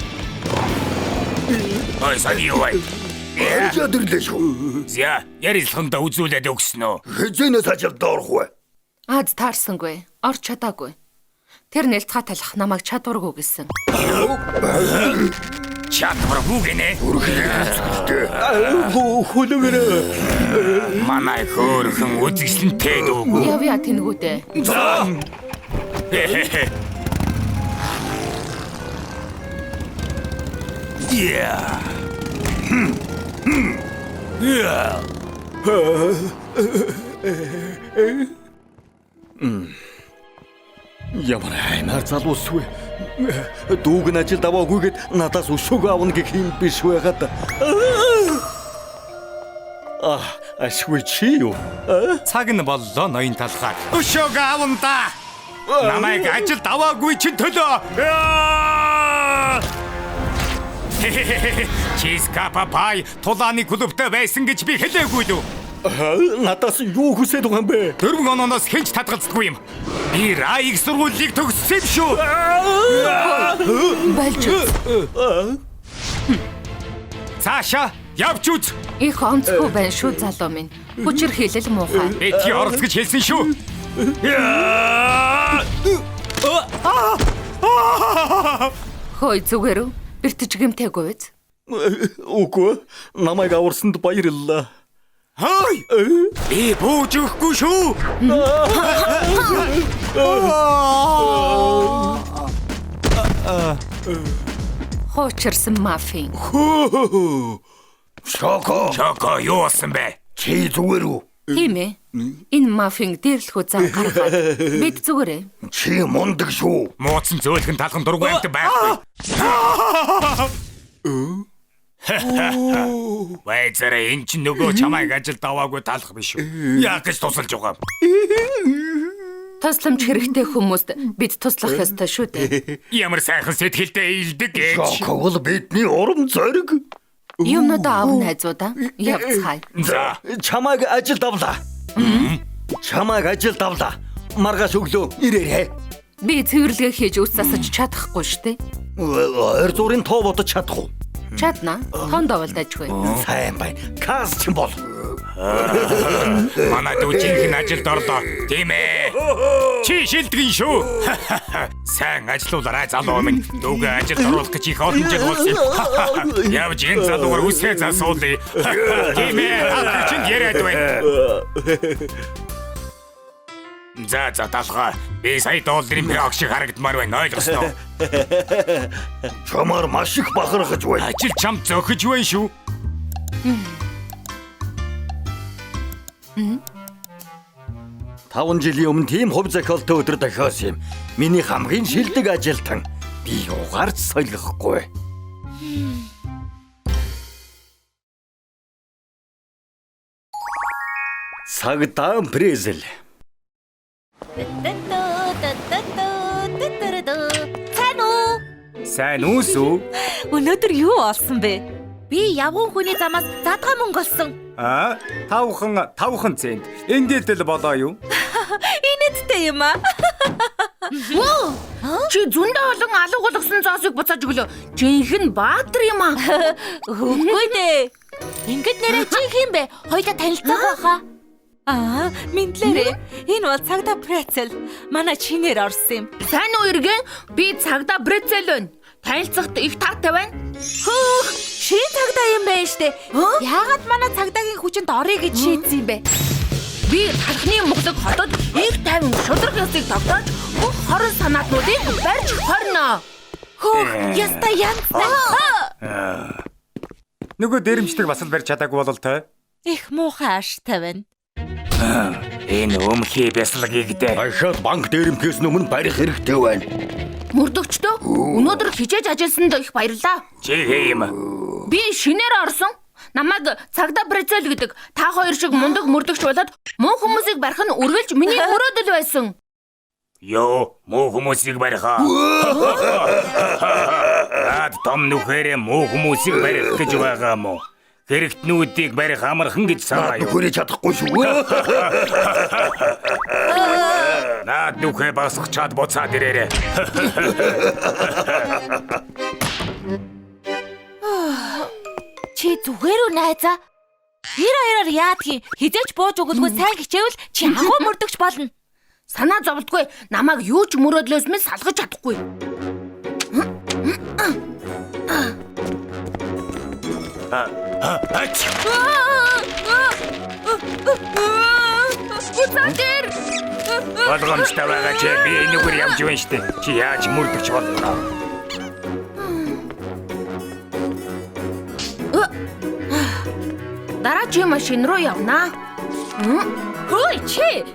Ой санийвай. Яадэрлээ шүү. Зя ярилцлаганда үзүүлээд өгсөн үү? Хэзээс ажилд орох вэ? Аз таарсангүй. Орч чадаагүй. Тэр нэлцгаа талах намайг чадваргүй гэсэн. Чадваргүй гинэ. Хөлөөрөө. Манай хөөрхөн үзэсгэлэнтэй дүүг. Явъя тэнгүүдээ. За. Yeah. Ямар хаймаар залуус вэ? Дүүг нь ажилд аваагүйгээд надаас өшөөг авна гэх юм биш байгаад. Ашгүй чи юу? Цаг нь боллоо ноён талхаа. Өшөөг аавна да. Намайг ажилд аваагүй чи төлөө. Чизкапа пай тулааны клубтай байсан гэж би хэлээгүй лүү. Надаас юу хүсэж байгаа юм бэ? 4 ононоос хинч татгалзахгүй юм. Би Райг сургуулийг төгссөн юм шүү. Болж үз. Цаашаа явж үз. Их онцгүй байна шүү залуу минь. Хүчээр хэлэл муухай. Эти орц гэж хэлсэн шүү. Хөөе зүгээр үү? Бэртэж гэмтэйгүй биз? Үгүй. Намайг аварсанд баярлалаа. Хөөе. Би бууж өгөхгүй шүү. Хоочирсан мафийн. Шоко юу болсон бэ? Чи зүгээр үү? Тийм ээ. Энэ мафийн дээрлэхүү зам гаргаад бид зүгээрээ. Чи мундаг шүү. Мууцсан зөөлхөн талхан дургүй амт байхгүй. Вайзараа эн чинь нөгөө чамайг ажилд аваагүй талах биш үү? Яг гэж тусалж байгаа. Тусламж хэрэгтэй хүмүүст бид туслах ёстой шүү дээ. Ямар сайхан сэтгэлтэй илдэг гэж. Шокол бидний урам зориг. Юмнуудаа аав найзуудаа явцгаая. За, Чамайг ажилд авлаа. Чамайг ажилд авлаа. Маргааш өглөө ирээрэй. Би цэвэрлэгээ хийж ус засаж чадахгүй штэ. Ойр зургийн тоо бодож чадах уу? Чадна. Тон доволдожгүй. Сайн бай. Каз ч бол. манай дүүжинхэн ажилд орлоо. Тийм ээ. Чи шилдэгэн шүү. Сайн ажиллаулаарай залуу минь. Дүүгээ ажилд оруулах гэж их олон жил болсон. Явж энэ залуугаар үсээ засуулъя. Тийм ээ. Чинь яриад байна. За талхаа. Би сая $1 мөрөг шиг харагдмаар байна. Ойлгосноо? Чамаар маш их бахархаж байна. Ажил чам зөхөж байна шүү. 5 жилийн өмнө тийм хувь зохиолтой өдөр дохиос юм. Миний хамгийн шилдэг ажилтан. Би угаарч солихгүй. Цагдаа Брезил. Сайн уу? Сайн үсүү? Өнөөдөр юу олсон бэ? Би явган хүний замаас задгаа мөнгө олсон. Тавхан цент. Ингээд л болоо юу? Инээдтэй юм аа. Чи зөндөө олон алга болгосон зоосыг буцааж өглөө. Жинхэнэ баатар юм аа. Үгүй дээ. Ингээд нэрээ чи хэм бэ? Хоёулаа танилцах байхаа. Мэдлээрээ. Энэ бол цагдаа Прецел. Манай чинээр орсон юм. Сайн уу иргэн? Би цагдаа Брецел байна. Танилцахад их таатай байна. Хөөх, шинэ цагдаа юм байна штэ. Яагаад манай цагдаагийн хүчинд орё гэж шийдсэн юм бэ? Би талхны Монголыг хотод их тайван шудраг ёсыг тогтоож бүх хорон санаатнуудыг барьж хорно. Хөөх, яста янзтай. Нөгөө дээрэмчдэг бас л барь чадаагүй болол той. Их муухай ааштай байна. Энэ өмхий бясалгыг дээ. Ахад банк дээрэмхээс өмнө барих хэрэгтэй байна. Мөрдөгчдөө өнөөдөр хичээж ажилласанд их баярлаа. Чи юм. Би шинээр орсон. Намайг цагдаа Брецел гэдэг. Та хоёр шиг мундаг мөрдөгч болоод муу хүмүүсийг барих нь үргэлж миний мөрөөдөл байсан. Йоо, муу хүмүүсийг барихаа. Наад том нүхээрээ муу хүмүүсийг барих гэж байгаа мó. Хэрэгтнүүдийг барих амархан гэж санаа юу? Нүхэрээ чадахгүй шүү. Наад нүхээ басгачаад буцаад ирээрээ. Чи зүгээр үү найзаа? Хоёроор яадгийн хизээч бууж өгөлгүй сайн хичээвэл чи агуу мөрдөгч болно. Санаа зовлтгүй намайг юу ч мөрөөдлөөс минь салгаж чадахгүй. Буцаадэр. Болгоомжтой байгаа чи би энэгээр явж байна штэ. Чи яаж мөрдөгч болно? Дараагийн машин руу явнаа. Хөөе чи.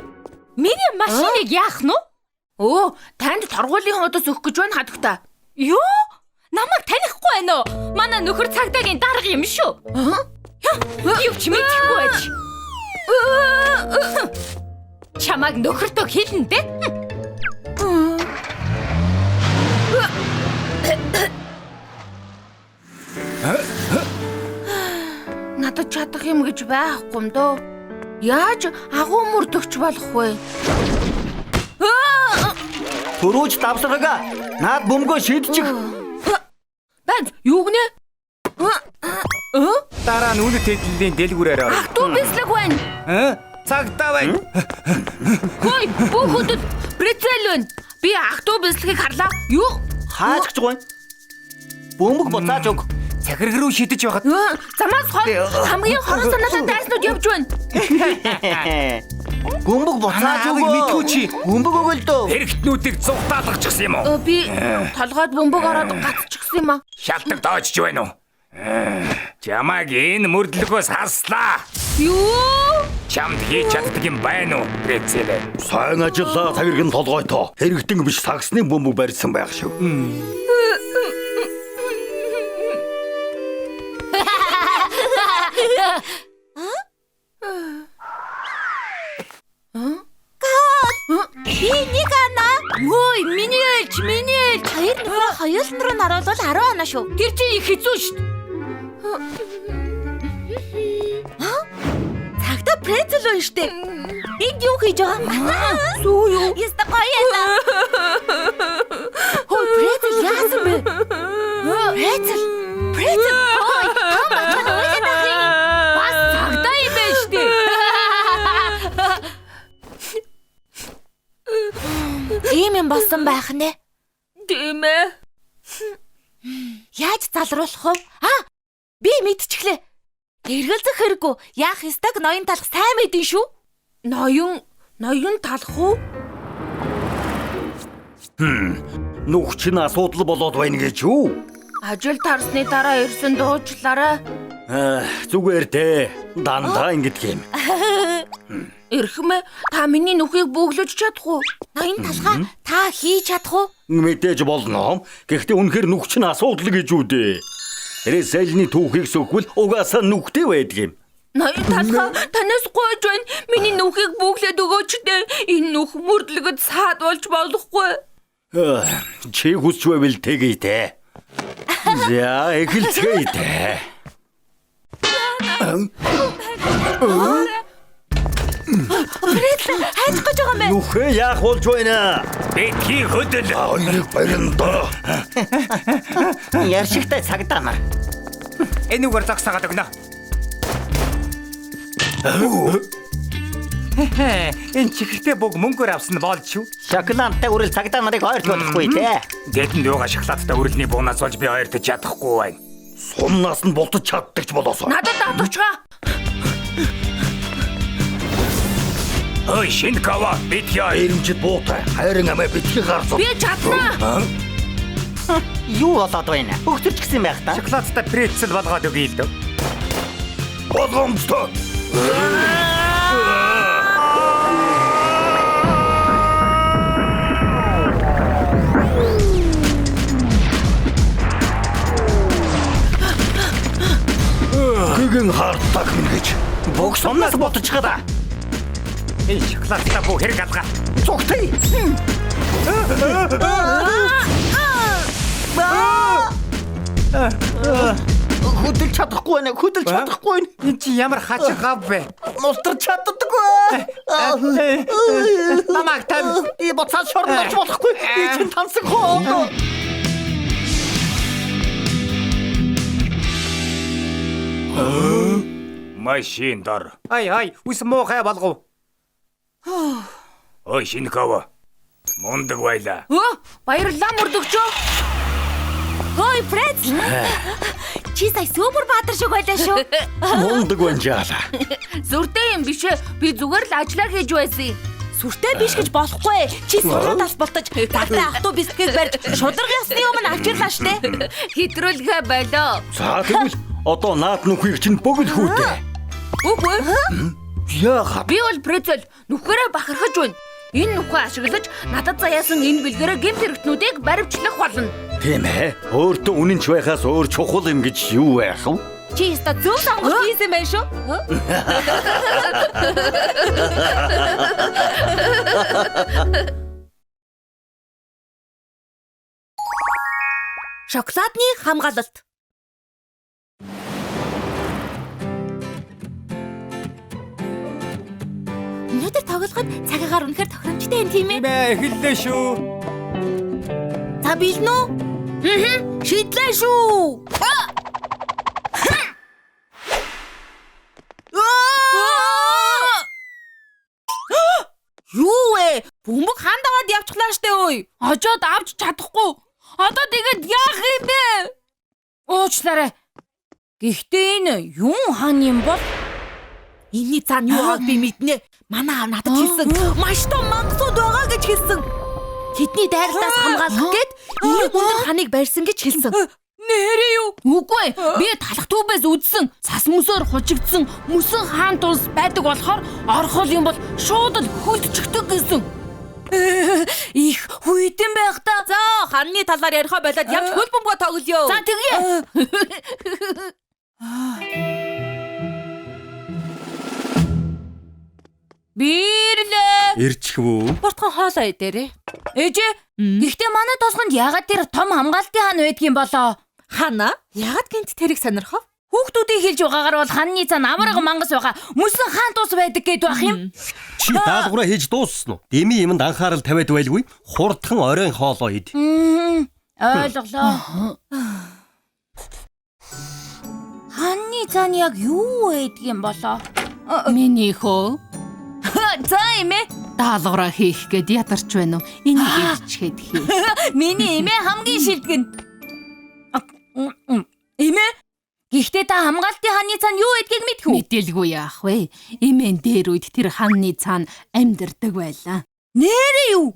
Миний машиныг яах нь? Оо, танд торгуулийн хуудас өгөх гэж байна хадагта. Юу? Намайг танихгүй байна уу? Манай нөхөр цагдаагийн дарга юм шүү. Юу ч мэдэхгүй байж. Чамайг нөхөртөө хэлнэ дээ. Надад чадах юм гэж байхгүй юм дөө. Яаж агуу мөрдөгч болох вэ? Төрөөж давсарга. Наад бөмбөгөө шийдчих. Банд юу гэнэ? Дараа нь үнэт хэдлийн дэлгүүрээр орё. Ахтуу бислэг байна. Цагдаа байна. Хөөе, бүхэд Брецел байна. Би ахтуу бислэгийг харлаа. Юу? Хааж гэж байна. Бөмбөг буцааж өг. Захираг руу шидэж байхад Замаас хол хамгийн хорон санаатай дайснууд явж байна. Бөмбөг буцааж өг. мэдгүй чи. Бөмбөг өгөл дөө. Хэрэгтнүүдийг зугтаалгачихсан юм уу? Би толгойд бөмбөг ороод гацчихсан юм аа. Шалтгаан доожж байна уу? Чамайг энэ мөрдлөгөөс харслаа. Юу? Чамд хийж чаддаг юм байна уу? Брецел. Сайн ажиллаа цагиргэн толгойтоо. Хэрэгтэн биш сагсны бөмбөг барьсан байх шүү. Би нэг анаа. Ой, миний ээлж. Хоёр нөхөр хоёулын руу наруулвал 10 анаа шүү. Тэр чинь их хэцүү шүү дээ. Цагдаа Прецел байна штэ. Энд юу хийж байгаа? Сүү юу? Яста гоё яа. Хөө Прецел яасан бэ? Прецел. Ой, хамаатай нөөдөө. Бас цагдаа юм байна шүү дээ. Тийм юм болсон байх нэ. Тийм ээ. Яаж залруулах вэ? Би мэдчихлээ. Эргэлзэх хэрэггүй. Яах ёстойг ноён талах сайн мэдэн шүү. Ноён талах уу? Нүх чинь асуудал болоод байна гэж юу? Ажил тарсны дараа ирсэн дуучлаарай. Зүгээр дээ. Дандаа ингэдэг юм. Эрхмэ, та миний нүхийг бөглөж чадах уу? Ноён талхаа та хийж чадах уу? Мэдээж болно. Гэхдээ үнэхээр нүх чинь асуудал гэж үү дээ. Тэрээс сэлний түүхийг сөхвөл угаасаа нүхтэй байдаг юм. Ноён талхаа танаас гойж байна. Миний нүхийг бөглөөд өгөөч дээ. Энэ нүх мөрдлөгөд саад болж болохгүй. Чи хүсч байвал тэгье дээ. За, эхэлцгээе дээ. Хайж гэж байгаа мэ? Нүхээ яах болж байна? Битгий хөдөл. Өнөг бариндаа. Яршигтай цагдаа нар. Энэ үгээр загсаагаад өгнө. Энэ чихэртэй бүг мөнгөөр авсан болж шүү. Шоколадтай үрэл цагдаа нарыг ойрч болохгүй дээ. Дэдэн дууга шоколадтай үрэлний буунаас болж би ойртож чадахгүй байна. Сумнаас нь болтож чаддаг ч болоосоо. Надад давтагчгаа. Ой, Шинкава, бит яа. Ирэмжид буутай. Хайрын амиа битгий гарцуу. Би чадна. Юу болоод байна? Өгтөрч гисэн байх та. Шоколадтай прецел болгоод өгье л дөө. Болгоомжтой. Гэгэн хартаг минь гэж. Бог сумнаас ботож чадаа. Энэ шоколадтай бүг хэрэг алгаа. Цогтой. Хөдөлж чадахгүй байна. Хөдөлж чадахгүй байна. Энэ чи ямар хачиг гав бэ? Мултарч чаддаггүй. Намайг тань. Би боцоо шорнож болохгүй. Би чинь тансаг хоо. Машин дор. Ай, үс муухай болгов. Ой, Шинкава. Мундаг байла. Баярлалаа мөрдөгчөө. Ой, Фред. Чи сая супер баатар шиг байлаа шүү. Мундаг банжаала. Зүртэй юм биш ээ. Би зүгээр л ажиллаа хийж байсан. Сүртэй биш гэж болохгүй. Чи сургуультаас болтож тагтаа автобусыг барьж шударга ясны өмнө авчирлаа штэ. Хэтрүүлгээ болоо. За тэгвэл одоо наад нүхийг чинь бөгөл хүүтэй. Үгүй. Яагаад? Би бол прецел нүхээрээ бахархаж байна. Энэ нүхээ ашиглаж надад заяасан энэ бэлгэрээ гэмт хэрэгтнүүдийг баривчлах болно. Тийм ээ. Өөртөө үнэнч байхаас өөр чухал юм гэж юу байх вэ? Чи өстө зөв сонголт хийсэн байх шүү. Шоколадны хамгаалалт. Өнөөдөр тоглоход цагаагаар үнэхээр тохиромжтой юм тийм ээ. Эхэллээ шүү. За билнэ үү? Шийдлээ шүү. Юу вэ? Бөмбөг хаан даваад явчихлаа штэ ой. Хожоод авч чадахгүй. Одоо тэгээд яах юм бэ? Уучлаарай. Гэхдээ энэ юу хаан юм бол? Энийний цаана юу байгааг би мэднэ. Манай аав надад хэлсэн. Маш том мангасууд байгаа гэж хэлсэн. Тэдний дайралтаас хамгаалах гээд энэ өндөр ханыг барьсан гэж хэлсэн. Нэрээ юу? Үгүй. Би талах түүбээс үзсэн. Цас мөсөөр хужигдсан мөсөн хаан тулс байдаг болохоор орхол юм бол шууд л хөлдчихдөг гэсэн. Их хүйтэн байх та. За ханны талаар ярихаа болоод явж хөл бөмбөгөө тоглоё. За тэгье. Бирлээ. Ирчихв үү? Бортхон хоолоо идээрээ. Ээжээ. Гэхдээ манай тосгонд ягаад тэр том хамгаалтын хаан байдаг юм болоо? Хана? Ягаад гинт тэрийг сонирхов? Хүүхдүүдийн хэлж байгаагаар бол ханны цаан амарга мангас байгаа. Мөсөн хаан тус байдаг гэд байх юм. Чи даалгавраа хийж дууссан уу? Деми юмд анхаарал тавиад байлгүй. Хурдхан оройн хоолоо ид. Ойлголоо. Ханны цаан яг юу байдаг юм болоо? Миний хөө. За эмээ. Даалгавраа хийх гээд ядарч байна уу? Энийг ичгээд хий. Миний эмээ хамгийн шилдэгэн. Эмээ? Гэхдээ та хамгаалтын хааны цаана юу гэдгийг мэдэх үү? Мэдээлгүй яах вэ? Эмээн дээр үед тэр хааны цаана амьдардаг байлаа. Нэрээ юу?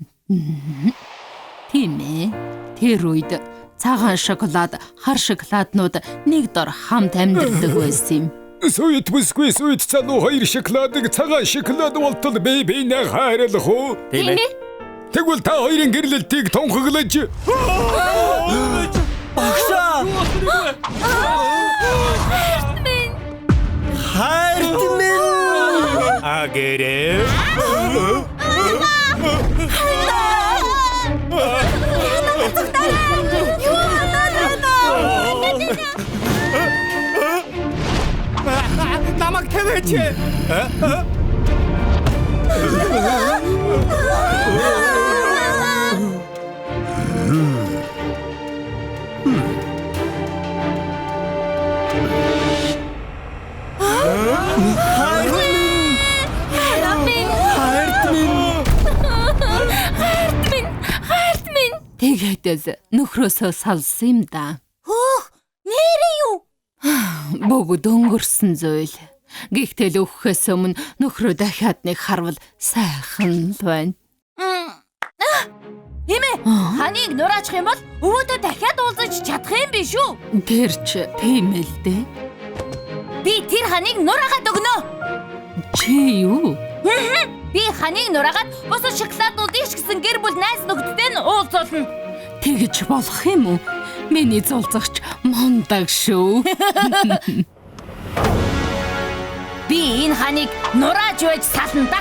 Тийм ээ. Тэр үед цагаан шоколад, хар шоколаднууд нэг дор хамт амьдардаг байсан юм. Сүйт бүсгүй сүйт цану хоёр шоколадыг цагаан шоколад болтол бибинэ хайрлах уу? Тийм ээ. Тэгвэл та хоёрын гэрлэлтийг тунхаглаж. Багшаа. Хайрт минь. Агэрэ. Намайг тавиач. Тэгээд нөхрөөсөө салсан юм да. Хөөх, нэрээ юу? Бүгд өнгөрсөн зүйл. Гэхдээ л өгөхөөс өмнө нөхрөө дахиад нэг харвал сайхан л байна. Хэмээ, ханыг нураачих юм бол өвөөдөө дахиад уулзаж чадах юм биш үү? Тэр ч тийм л дээ. Би тэр ханыг нураагаад өгнө. Чи юу? Би ханыг нураагаад бусад шоколаднуудыг ч гэсэн гэр бүл найз нөхдөдтэй нь уулзуулна. Тэгж болох юм уу? Миний зулцагч мондаг шүү. Би энэ ханыг нурааж байж сална да.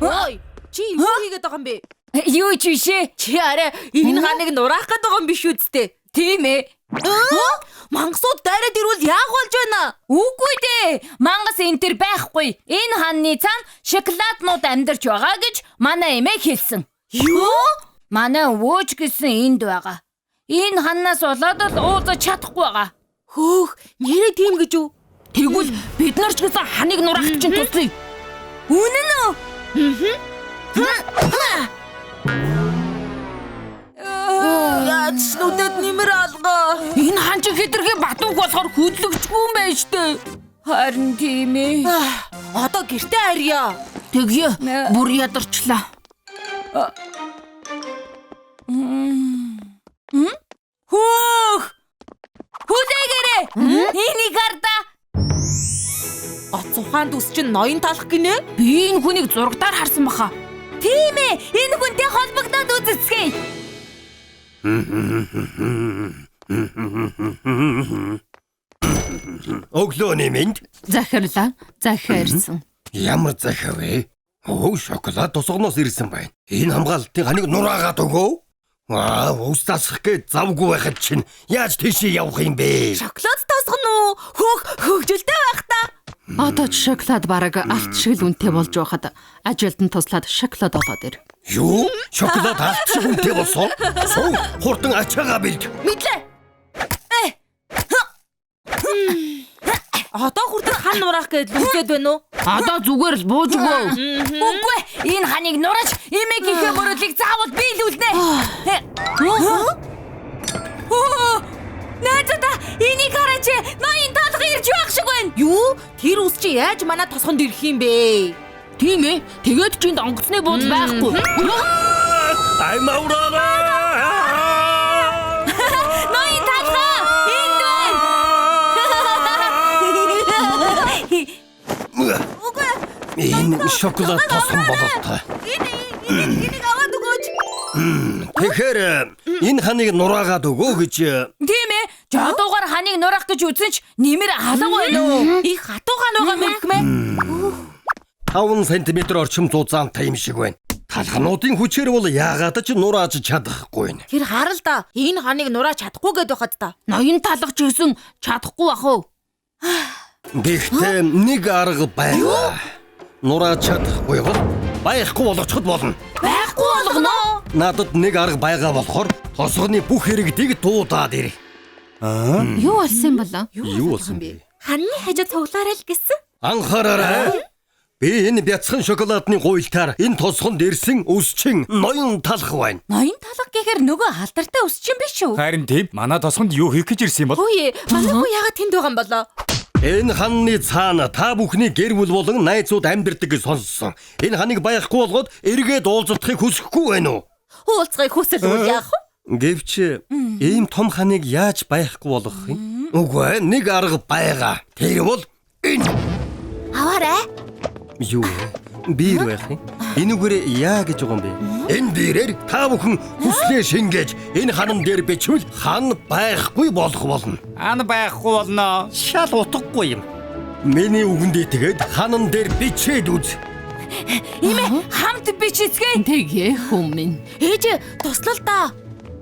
Ой, чи юу хийгээд байгаа юм бэ? Юу ч бишээ. Чи арай энэ ханыг нураах гээд байгаа юм биш үсттэй. Тийм ээ. Мангасууд дайраад ирвэл яах болж байна? Үгүй дээ. Мангас энэ төр байхгүй. Энэ ханны цаана шоколаднууд амьдарч байгаа гэж манай эмээ хэлсэн. Юу? Манай өвөөч гэсэн энд байгаа. Энэ ханнаас болоод л уулзаж чадахгүй байгаа. Хөөх, нэрээ тийм гэж үү? Тэгвэл бид нар ч гэсэн ханыг нураахт чинь туслая. Үнэн үү? Яаж нүдэд нэмэр алгаа. Энэ хан чи хэтэрхий батууг болохоор хөдлөгчгүй юм байна штэ. Харин тийм ээ. Одоо гэртээ харьяа. Тэгье. Бүр ядарчлаа. Хөөх! Хүлээгээрэй. Энийг харда. Гоц ухаанд ус чинь ноён талах гинэ? Би энэ хүнийг зурагтаар харсан баха. Тийм ээ. Энэ хүнтэй холбогдоод үзэцгээе. Өглөөний минь. Захирлаа. Захиарсан. Ямар захив вэ? Оо, шоколад тосгоноос ирсэн байна. Энэ хамгаалтын ханыг нураагаад өгөө. Ус тасах гээд завгүй байхад чинь яаж тийшээ явах юм бэ? Шоколад тосгоно уу? Хөөх, хөгжилтэй байх та. Одоо ч шоколад бараг алт шиг л үнэтэй болж байхад ажилд нь туслаад шоколад олоод ир. Юу? Шоколад алт шиг үнэтэй болсон? Суу, хурдан ачаагаа бэлд. Мэдлээ. Одоо хүртэл хан нураах гэж үзээд байна уу? Одоо зүгээр л бууж өгөө. Үгүй, энэ ханыг нурааж эмээгийн мөрөдлийг заавал биелүүлнэ. Найзада, энийг хараач. Ноён толго ирж байх шиг байна. Юу? Тэр ус чи яаж манай тосгонд ирэх юм бэ? Тийм ээ. Тэгээд чинь донгоцны буудал байхгүй. Аймаураа. Ноён толго энд байна. Энэ шоколад тосгон бололтой. Энийг аваад өгөөч. Тэгэхээр энэ ханыг нураагаад өгөө гэж. Тийм ээ. Жадуугаар ханыг нураах гэж үзэн ч нэмэр алга байна уу? Их хатуугаан байгаа мэлхмэ. 5 см орчим зузаантай юм шиг байна. Талхнуудын хүчээр бол яагаад ч нурааж чадахгүй нэ. Тэр харал да. Энэ ханыг нурааж чадахгүй гээд байхад та. Ноён талгач гэсэн чадахгүй бах уу? Гэхдээ нэг арга байна. Нурааж чадахгүй бол байхгүй болгочиход болно. Байхгүй болгоно. Надад нэг арга байгаа болохоор тосгоны бүх хэрэгдийг дуудаад ир. Юу болсон юм болоо? Юу болсон бэ? Ханны хажуу цуглаарай л гэсэн. Анхаараарай. Би энэ бяцхан шоколадны гуйлтаар энэ тосгонд ирсэн өсчин ноён талах байна. Ноён талга гэхээр нөгөө алдартай өсчин биш үү? Харин тийм. Манай тосгонд юу хийх гэж ирсэн юм бол? Хөөе, манай хүү яагаад тэнд байгаа юм болоо? Энэ ханны цаана та бүхний гэр бүл болон найзууд амьдардаг гэж сонссон. Энэ ханыг байхгүй болгоод эргээд уулзалтахыг хүсэхгүй байна уу? Уулзгай хүсэл үл яах вэ? Гэвч ийм том ханыг яаж байхгүй болгох юм? Үгүй ээ, нэг арга байгаа. Тэр бол энэ. Аваарай. Юу вэ? Биер байх юм. Энүүгээр яа гэж байгаа юм бэ? Энэ биерээр та бүхэн хүслээ шингээж энэ ханан дээр бичвэл хан байхгүй болох болно. Ан байхгүй болно. Шал утгагүй юм. Миний үгэндээ тэгээд ханан дээр бичээд үз. Имэ хамт бичицгээ. Тэгээ хүмүн. Ээж туслал та.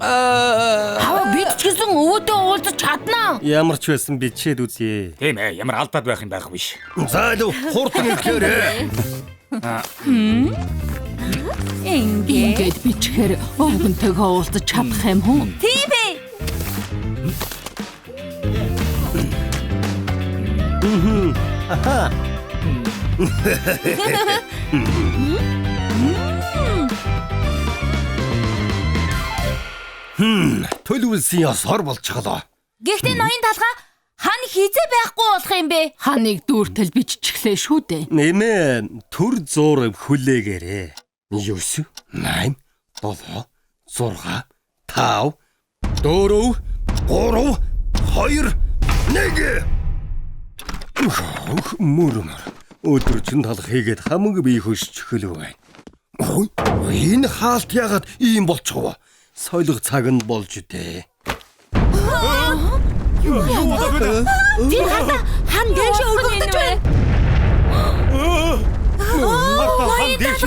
Хава биччихсэн өвөдөө уулзах чаднаа. Ямар ч байсан бичээд үзье. Тийм ээ, ямар алдаад байх юм байх биш. За л хурдан ирэхээр. Ингээд бичгээр өвгөнтэйгээ уулзах чадах юм уу? Тийм ээ. Төлөвлөсөн ясаар болчихлоо. Гэхдээ ноён талгаа хан хизээ байхгүй болох юм бэ? Ханыг дүүртэл биччихлээ шүү дээ. Нэмээ төр зур хүлээгээрээ. 9 8 7 6 5 4 3 2 1 мөрмөр өдөр чин талх хийгээд хамаг бие хөшчихлөө байна. Энэ хаалт ягаад ийм болчихвоо? Сойлог цаг нь болж дээ. Тэр хан дээш өргөгдөж байна. Хан дээш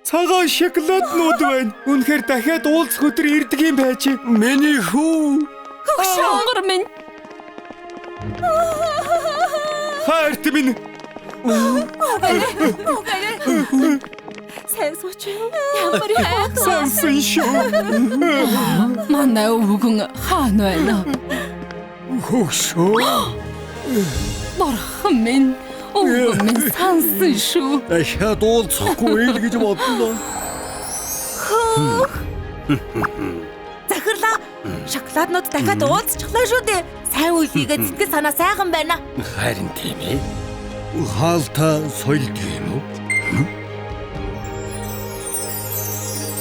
Цагаан шоколаднууд байна. Үнэхээр дахиад уулзах өдөр ирдэг юм байж. Миний хүү. Хөгшөөнгөр минь. Хайрт минь. Сайн сууч. Ямар хайр. Сансан шүү. Манай өвгөн хаана байна? Хөөшөө. Бурхан минь. Өвгөн минь сансан шүү. Дахиад уулзахгүй л гэж бодлоо. Захирлаа. Шоколаднууд дахиад уулзчихлаа шүү дээ. Сайн үйл хийгээд сэтгэл санаа сайхан байна. Харин тийм ээ. Хаалта сойлд юм уу?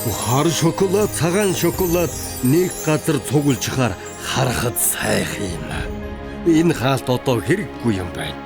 Хар шоколад, цагаан шоколад нэг газар цугулжихаар харахад сайх юм. Энэ хаалт одоо хэрэггүй юм байна.